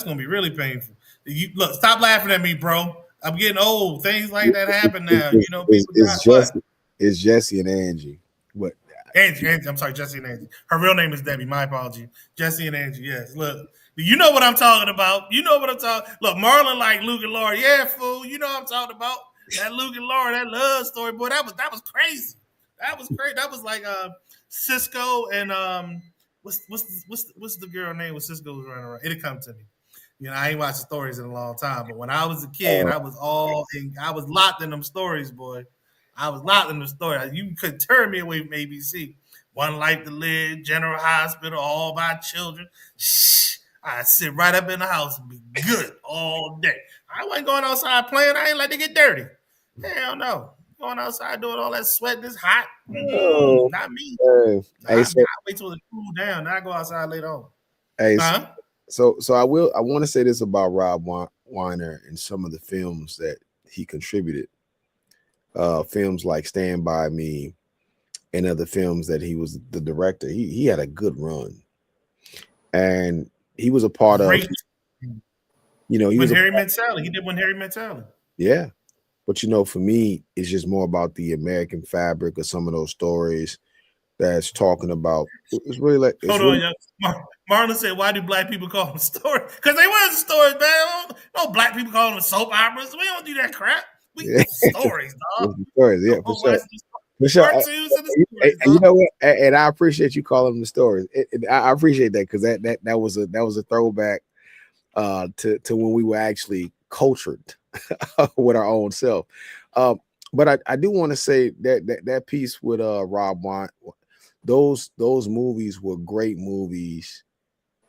gonna be really painful. You look, stop laughing at me, bro. I'm getting old. Things like that happen now. You know, people die. What? it's Jesse and Angie. What? Angie, I'm sorry, Jesse and Angie. Her real name is Debbie. My apology. Jesse and Angie. Yes. Look, you know what I'm talking about. You know what I'm talking. Look, Marlon like Luke and Laura. Yeah, fool. You know what I'm talking about. That Luke and Laura, that love story, boy. That was crazy. That was crazy. That was like Cisco and what's the girl name with Cisco was running around? It'll come to me. You know, I ain't watched stories in a long time, but when I was a kid, Uh, I was locked in them stories, boy. I was locked in the story. You could turn me away from ABC. One Life to Live, General Hospital, All My Children. Shh. I sit right up in the house and be good all day. I wasn't going outside playing. I ain't like to get dirty. Hell no. Going outside doing all that sweat, this hot. oh, Not me. hey, Not me. I wait till it cool down. Then I go outside later on. hey, Huh? so I want to say this about Rob Weiner and some of the films that he contributed. Films like Stand By Me and other films that he was the director. He had a good run, and he was a part of. Great. He When was a Harry Met Sally. He did When Harry Met Sally. yeah. But for me, it's just more about the American fabric of some of those stories that's talking about. It's really like it's Hold on, really y'all. Marlon said, "Why do black people call them stories? Because they weren't stories, man. No black people call them soap operas. We don't do that crap. We yeah, stories, dog. it's the stories, yeah, Go for sure. watch For sure. cartoons and the stories, And you dog. know what? And I appreciate you calling them the stories. I appreciate that because that was a throwback to when we were actually cultured with our own self. But I do want to say that piece with Rob Wine, those movies were great movies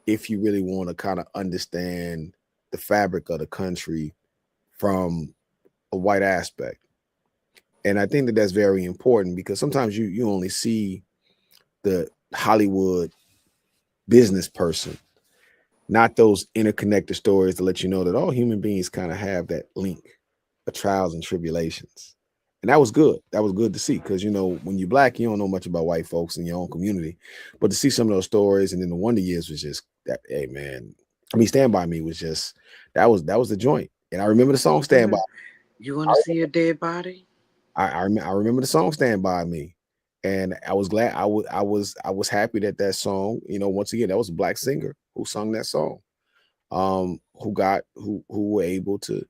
if you really want to kind of understand the fabric of the country from a white aspect. And I think that that's very important because sometimes you only see the Hollywood business person, not those interconnected stories to let you know that all human beings kind of have that link of trials and tribulations. And that was good. That was good to see because, when you're black, you don't know much about white folks in your own community. But to see some of those stories and then the Wonder Years was just that, hey, man. I mean, Stand By Me was just, that was the joint. And I remember the song Stand By. You want to see a dead body? I remember the song Stand By Me. And I was glad I was happy that song, once again, that was a black singer who sung that song, who were able to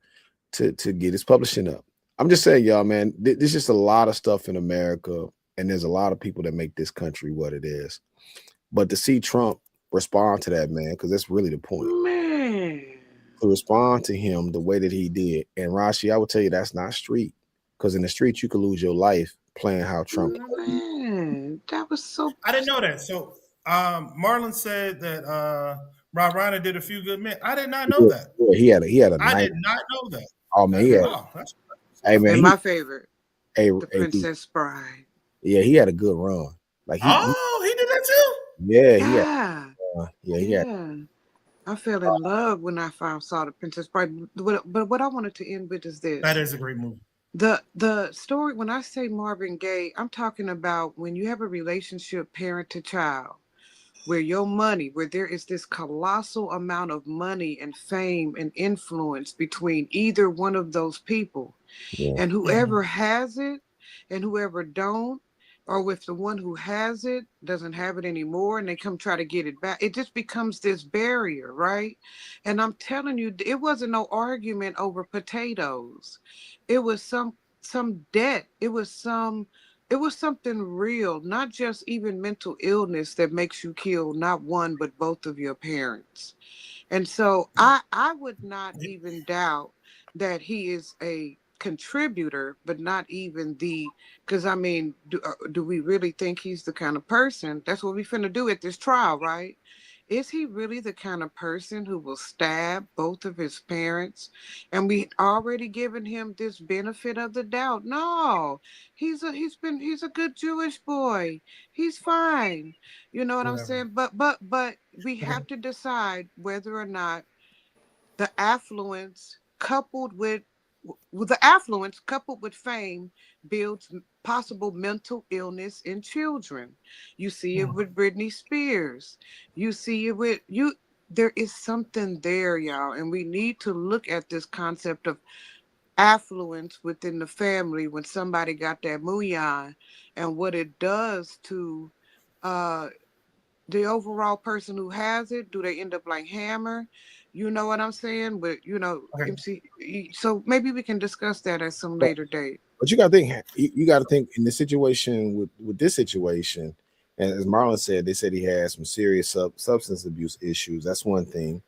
get his publishing up. I'm just saying, y'all, man, there's just a lot of stuff in America, and there's a lot of people that make this country what it is. But to see Trump respond to that, man, because that's really the point. Man. To respond to him the way that he did. And Rashi, I would tell you that's not street. Because in the street, you could lose your life playing how Trump. Man, that was so. I didn't know that. So Marlon said that Rob Reiner did A Few Good Men. I did not know that. Yeah, he had a I night. did not know that. Oh man, yeah. Wow, that's Hey man, And my favorite, The hey, Princess Bride. yeah, he had a good run. Like he did that too. yeah, he had. Yeah. I fell in love when I saw The Princess Bride. But what I wanted to end with is this. That is a great movie. The story, when I say Marvin Gaye, I'm talking about when you have a relationship parent to child where where there is this colossal amount of money and fame and influence between either one of those people. Yeah. And whoever has it, and whoever don't, or if the one who has it doesn't have it anymore and they come try to get it back, it just becomes this barrier, right? And I'm telling you, it wasn't no argument over potatoes. It was some debt. It was something real, not just even mental illness that makes you kill not one but both of your parents. And so I would not even doubt that he is a contributor, but not even the, because I mean, do we really think he's the kind of person? That's what we finna do at this trial, right? Is he really the kind of person who will stab both of his parents? And we already given him this benefit of the doubt. No, he's a good Jewish boy. He's fine. You know what I'm Whatever. saying? But we have to decide whether or not the affluence coupled with fame builds possible mental illness in children. You see it with Britney Spears. You see it with you. There is something there, y'all, and we need to look at this concept of affluence within the family when somebody got that muyan and what it does to uh the overall person who has it. Do they end up like Hammer? You know what I'm saying? But Okay. MC. So maybe we can discuss that at some later date. But you got to think. You got to think in the situation with this situation, and as Marlon said, they said he had some serious substance abuse issues. That's one thing.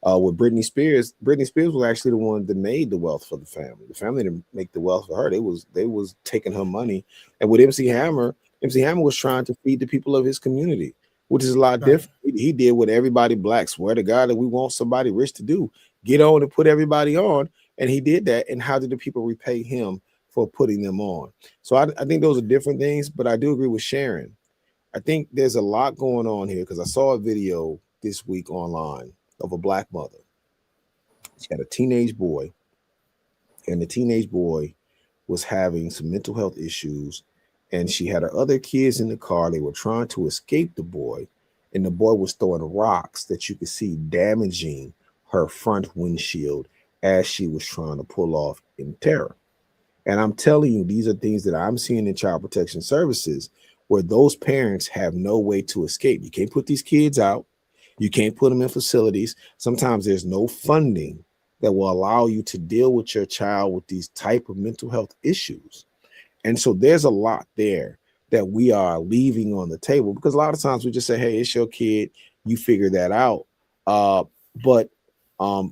With Britney Spears was actually the one that made the wealth for the family. The family didn't make the wealth for her. They was taking her money. And with MC Hammer was trying to feed the people of his community, which is a lot Right. different. He did what everybody black swear to God that we want somebody rich to do. Get on and put everybody on. And he did that. And how did the people repay him for putting them on? So I think those are different things, but I do agree with Sharon. I think there's a lot going on here because I saw a video this week online of a black mother. She had a teenage boy, and the teenage boy was having some mental health issues, and she had her other kids in the car. They were trying to escape the boy, and the boy was throwing rocks that you could see damaging her front windshield as she was trying to pull off in terror. And I'm telling you, these are things that I'm seeing in child protection services where those parents have no way to escape. You can't put these kids out. You can't put them in facilities. Sometimes there's no funding that will allow you to deal with your child with these type of mental health issues. And so there's a lot there that we are leaving on the table because a lot of times we just say, hey, it's your kid. You figure that out. But uh,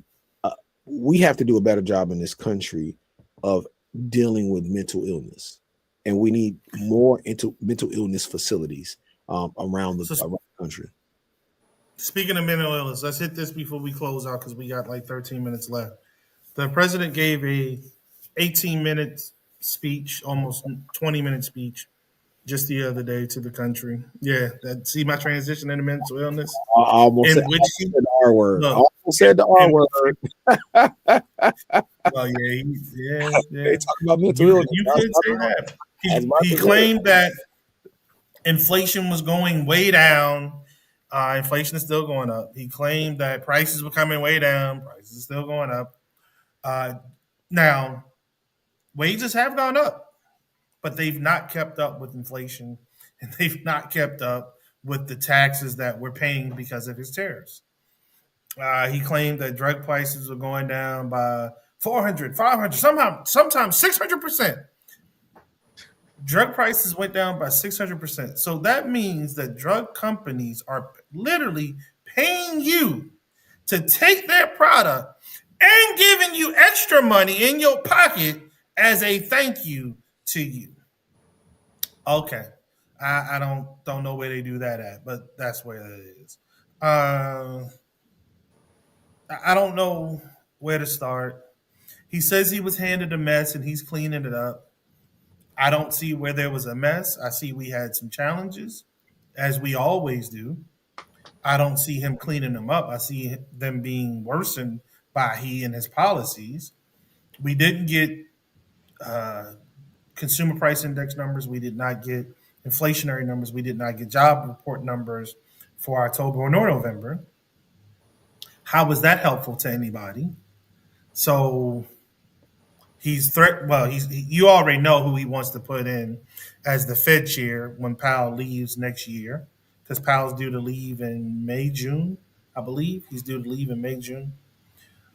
we have to do a better job in this country of dealing with mental illness. And we need more into mental illness facilities around So the country. speaking of mental illness, let's hit this before we close out because we got like 13 minutes left. The president gave a 18-minute speech, almost 20-minute speech, just the other day to the country. Yeah, see my transition into mental illness, I almost in which said the R word. I look, almost said the R word. well, yeah, They talk about mental illness. you could say that. That's He claimed that inflation was going way down. Inflation is still going up. He claimed that prices were coming way down. Prices are still going up. Uh, now, wages have gone up, but they've not kept up with inflation, and they've not kept up with the taxes that we're paying because of his tariffs. He claimed that drug prices were going down by 400, 500, sometimes 600%. Drug prices went down by 600%. So that means that drug companies are literally paying you to take their product and giving you extra money in your pocket as a thank you to you. Okay. I don't know where they do that at, but that's where it is. I don't know where to start. He says he was handed a mess and he's cleaning it up. I don't see where there was a mess. I see we had some challenges, as we always do. I don't see him cleaning them up. I see them being worsened by he and his policies. We didn't get consumer price index numbers. We did not get inflationary numbers. We did not get job report numbers for October or November. How was that helpful to anybody? So He's threat. Well, you already know who he wants to put in as the Fed chair when Powell leaves next year, because Powell's due to leave in May, June, I believe. He's due to leave in May, June.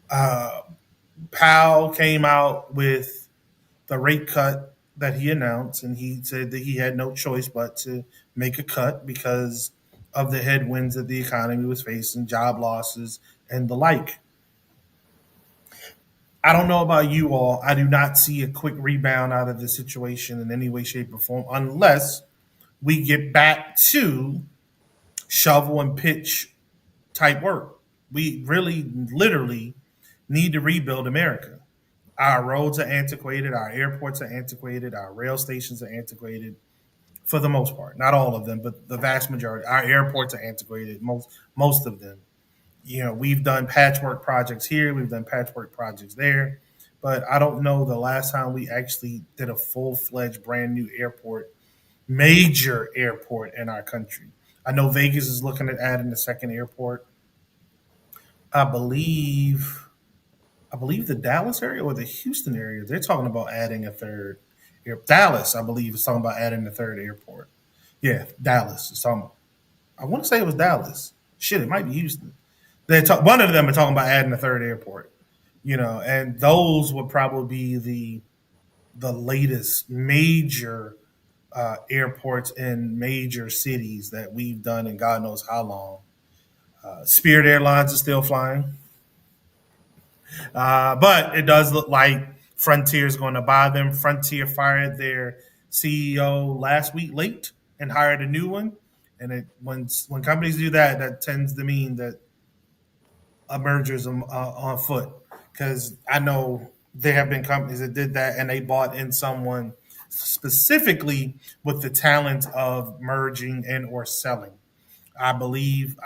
Uh, Powell came out with the rate cut that he announced, and he said that he had no choice but to make a cut because of the headwinds that the economy was facing, job losses, and the like. I don't know about you all. I do not see a quick rebound out of the situation in any way, shape, or form unless we get back to shovel and pitch type work. We really, literally need to rebuild America. Our roads are antiquated, our airports are antiquated, our rail stations are antiquated for the most part. Not all of them, but the vast majority. Our airports are antiquated, most of them. We've done patchwork projects here, we've done patchwork projects there, but I don't know the last time we actually did a full-fledged brand new airport, major airport in our country. I know Vegas is looking at adding a second airport. I believe I believe the Dallas area or the Houston area, they're talking about adding a third. Dallas, I believe, is talking about adding a third airport. Yeah, Dallas is talking. I want to say it was Dallas. Shit, it might be Houston. One of them are talking about adding a third airport. And those would probably be the latest major airports in major cities that we've done in God knows how long. Spirit Airlines is still flying. But it does look like Frontier is going to buy them. Frontier fired their CEO last week late and hired a new one. And when companies do that, that tends to mean that a merger is on foot. Because I know there have been companies that did that and they bought in someone specifically with the talent of merging and or selling. I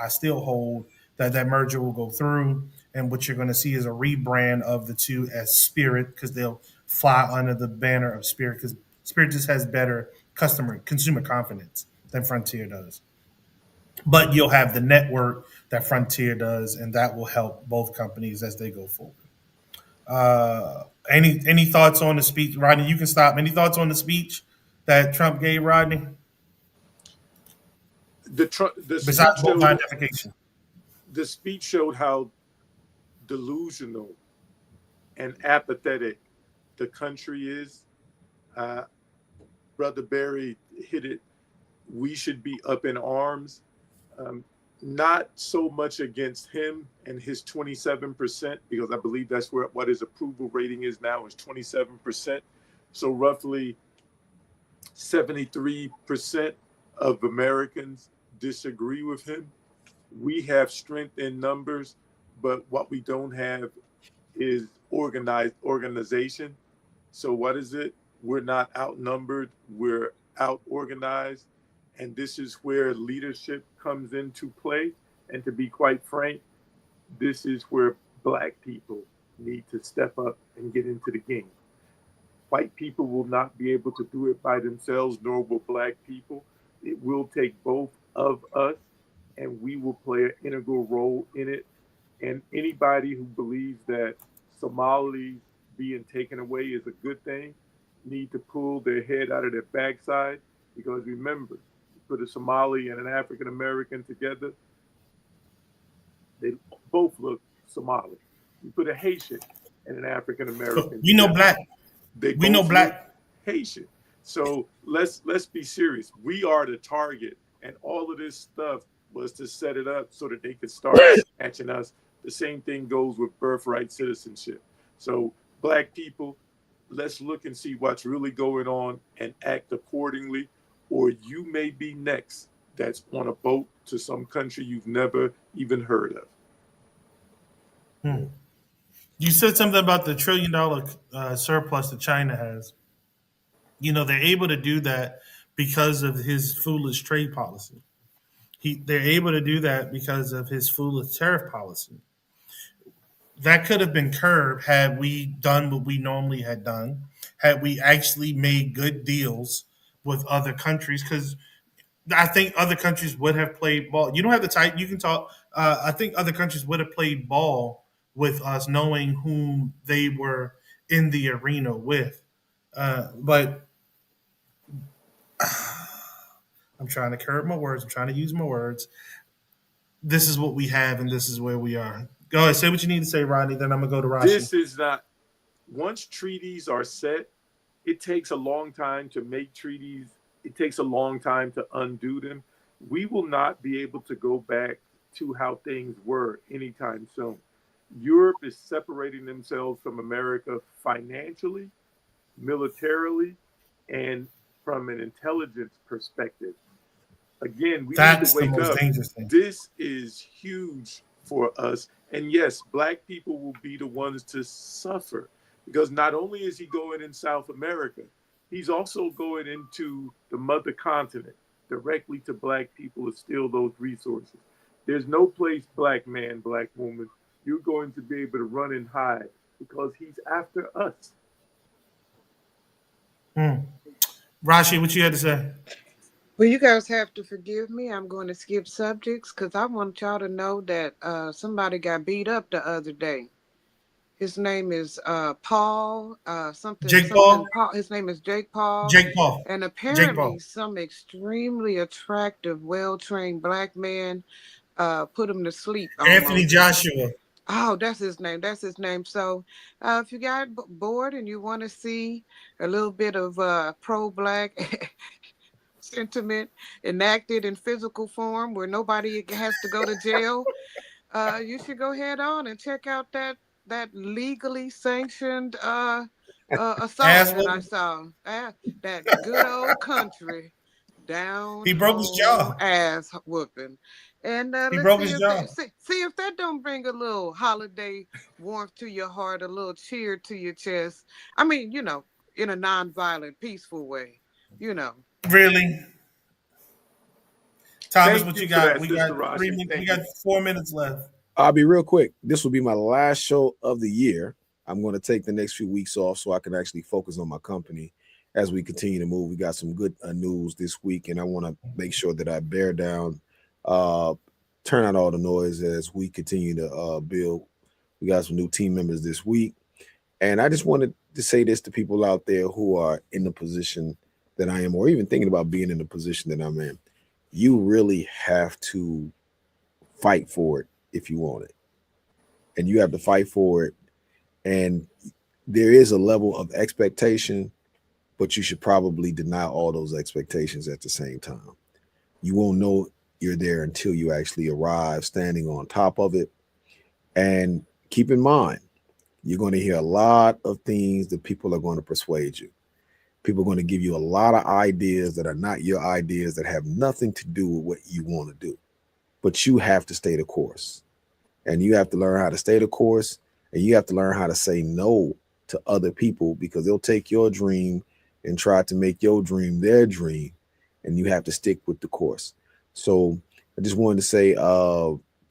still hold that merger will go through, and what you're going to see is a rebrand of the two as Spirit because they'll fly under the banner of Spirit because Spirit just has better consumer confidence than Frontier does. But you'll have the network that Frontier does, and that will help both companies as they go forward. Any thoughts on the speech, Rodney? You can stop. Any thoughts on the speech that Trump gave, Rodney? The Besides speech vote by showed identification. the speech showed how delusional and apathetic the country is. Uh, Brother Barry hit it. We should be up in arms, um, not so much against him and his 27%, because I believe that's what his approval rating is now is 27%. So roughly 73% of Americans disagree with him. We have strength in numbers, but what we don't have is organization. So what is it? We're not outnumbered, we're out organized. And this is where leadership comes into play. And to be quite frank, this is where Black people need to step up and get into the game. White people will not be able to do it by themselves, nor will Black people. It will take both of us, and we will play an integral role in it. And anybody who believes that Somalis being taken away is a good thing need to pull their head out of their backside, because remember, you put a Somali and an African American together, they both look Somali. You put a Haitian and an African American We know together, Black. they We know both look Black. Haitian. So let's be serious. We are the target, and all of this stuff was to set it up so that they could start catching us. The same thing goes with birthright citizenship. So Black people, let's look and see what's really going on and act accordingly, or you may be next that's on a boat to some country you've never even heard of. You said something about the $1 trillion surplus that China has. They're able to do that because of his foolish trade policy. They're able to do that because of his foolish tariff policy. That could have been curbed had we done what we normally had done, had we actually made good deals with other countries. Because I think other countries would have played ball. You don't have the type. You can talk. I think other countries would have played ball with us, knowing whom they were in the arena with. But I'm trying to curb my words. I'm trying to use my words. This is what we have, and this is where we are. Go ahead, say what you need to say, Rodney. Then I'm gonna go to Rashi. This is not, once treaties are set, it takes a long time to make treaties. It takes a long time to undo them. We will not be able to go back to how things were anytime soon. Europe is separating themselves from America financially, militarily, and from an intelligence perspective. Again, we need to That's the wake most up. dangerous thing. This is huge for us. And yes, black people will be the ones to suffer because not only is he going in South America, he's also going into the mother continent directly to black people to steal those resources. There's no place, black man, black woman, you're going to be able to run and hide because he's after us. Rashi, what you had to say? Well, you guys have to forgive me. I'm going to skip subjects because I want y'all to know that somebody got beat up the other day. His name is Paul, Jake Paul. Paul. His name is Jake Paul. Jake Paul. And Jake apparently Paul. some extremely attractive, well-trained black man put him to sleep Anthony almost. Joshua. Oh, that's his name. That's his name. So if you got bored and you want to see a little bit of pro-black sentiment enacted in physical form where nobody has to go to jail, you should go head on and check out that legally sanctioned assault that I saw. That good old country down He broke his home jaw. ass whooping. And He let's broke see his if jaw. see if that don't bring a little holiday warmth to your heart, a little cheer to your chest. I mean, in a non-violent, peaceful way. You know. Really? Thomas, Thank what you you for got? that, We got Sister three Rashi. minutes. We Thank got you. 4 minutes left. I'll be real quick. This will be my last show of the year. I'm going to take the next few weeks off so I can actually focus on my company as we continue to move. We got some good news this week, and I want to make sure that I bear down, turn out all the noise as we continue to build. We got some new team members this week, and I just wanted to say this to people out there who are in the position that I am, or even thinking about being in the position that I'm in. You really have to fight for it if you want it, and you have to fight for it. And there is a level of expectation, but you should probably deny all those expectations at the same time. You won't know you're there until you actually arrive standing on top of it. And keep in mind, you're going to hear a lot of things that people are going to persuade you. People are going to give you a lot of ideas that are not your ideas, that have nothing to do with what you want to do. But you have to stay the course. And you have to learn how to stay the course, and you have to learn how to say no to other people because they'll take your dream and try to make your dream their dream, and you have to stick with the course. So I just wanted to say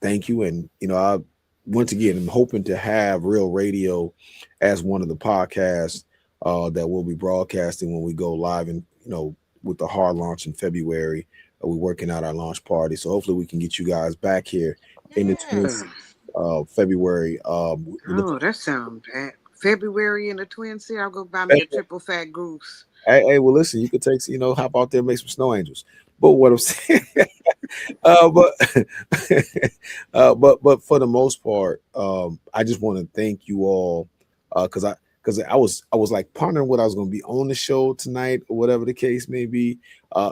thank you. And I once again I'm hoping to have Real Radio as one of the podcasts that we'll be broadcasting when we go live, and with the hard launch in February. We're working out our launch party, so hopefully we can get you guys back here in the Twin February. Oh, that sounds bad. February in the Twin City. I'll go buy me a triple fat goose. Hey, well, listen, you could take, hop out there and make some snow angels. But what I'm saying, but but for the most part, I just want to thank you all because I was like pondering what I was going to be on the show tonight or whatever the case may be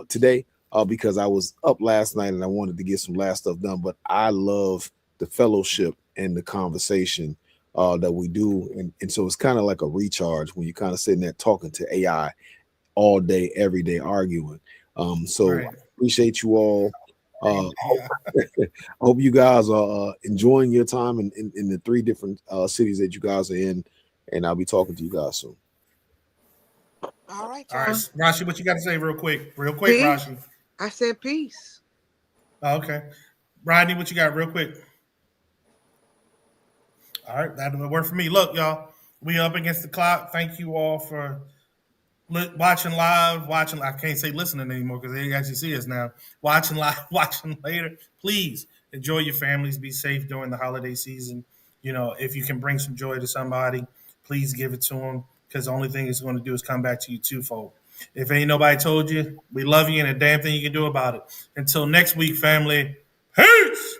today. Because I was up last night and I wanted to get some last stuff done, but I love the fellowship and the conversation that we do. And so it's kind of like a recharge when you're kind of sitting there talking to AI all day, every day, arguing. So Right. I appreciate you all. I hope you guys are enjoying your time in the three different cities that you guys are in. And I'll be talking to you guys soon. All right, All y'all. right, Rashi, what you got to say real quick? Real quick, Peace. Rashi. I said peace. Oh, okay. Rodney, what you got real quick? All right, that'll work for me. Look, y'all, we up against the clock. Thank you all for watching live, watching. I can't say listening anymore because they actually see us now. Watching live, watching later. Please enjoy your families. Be safe during the holiday season. If you can bring some joy to somebody, please give it to them because the only thing it's going to do is come back to you twofold. If ain't nobody told you, we love you and a damn thing you can do about it. Until next week, family. Peace.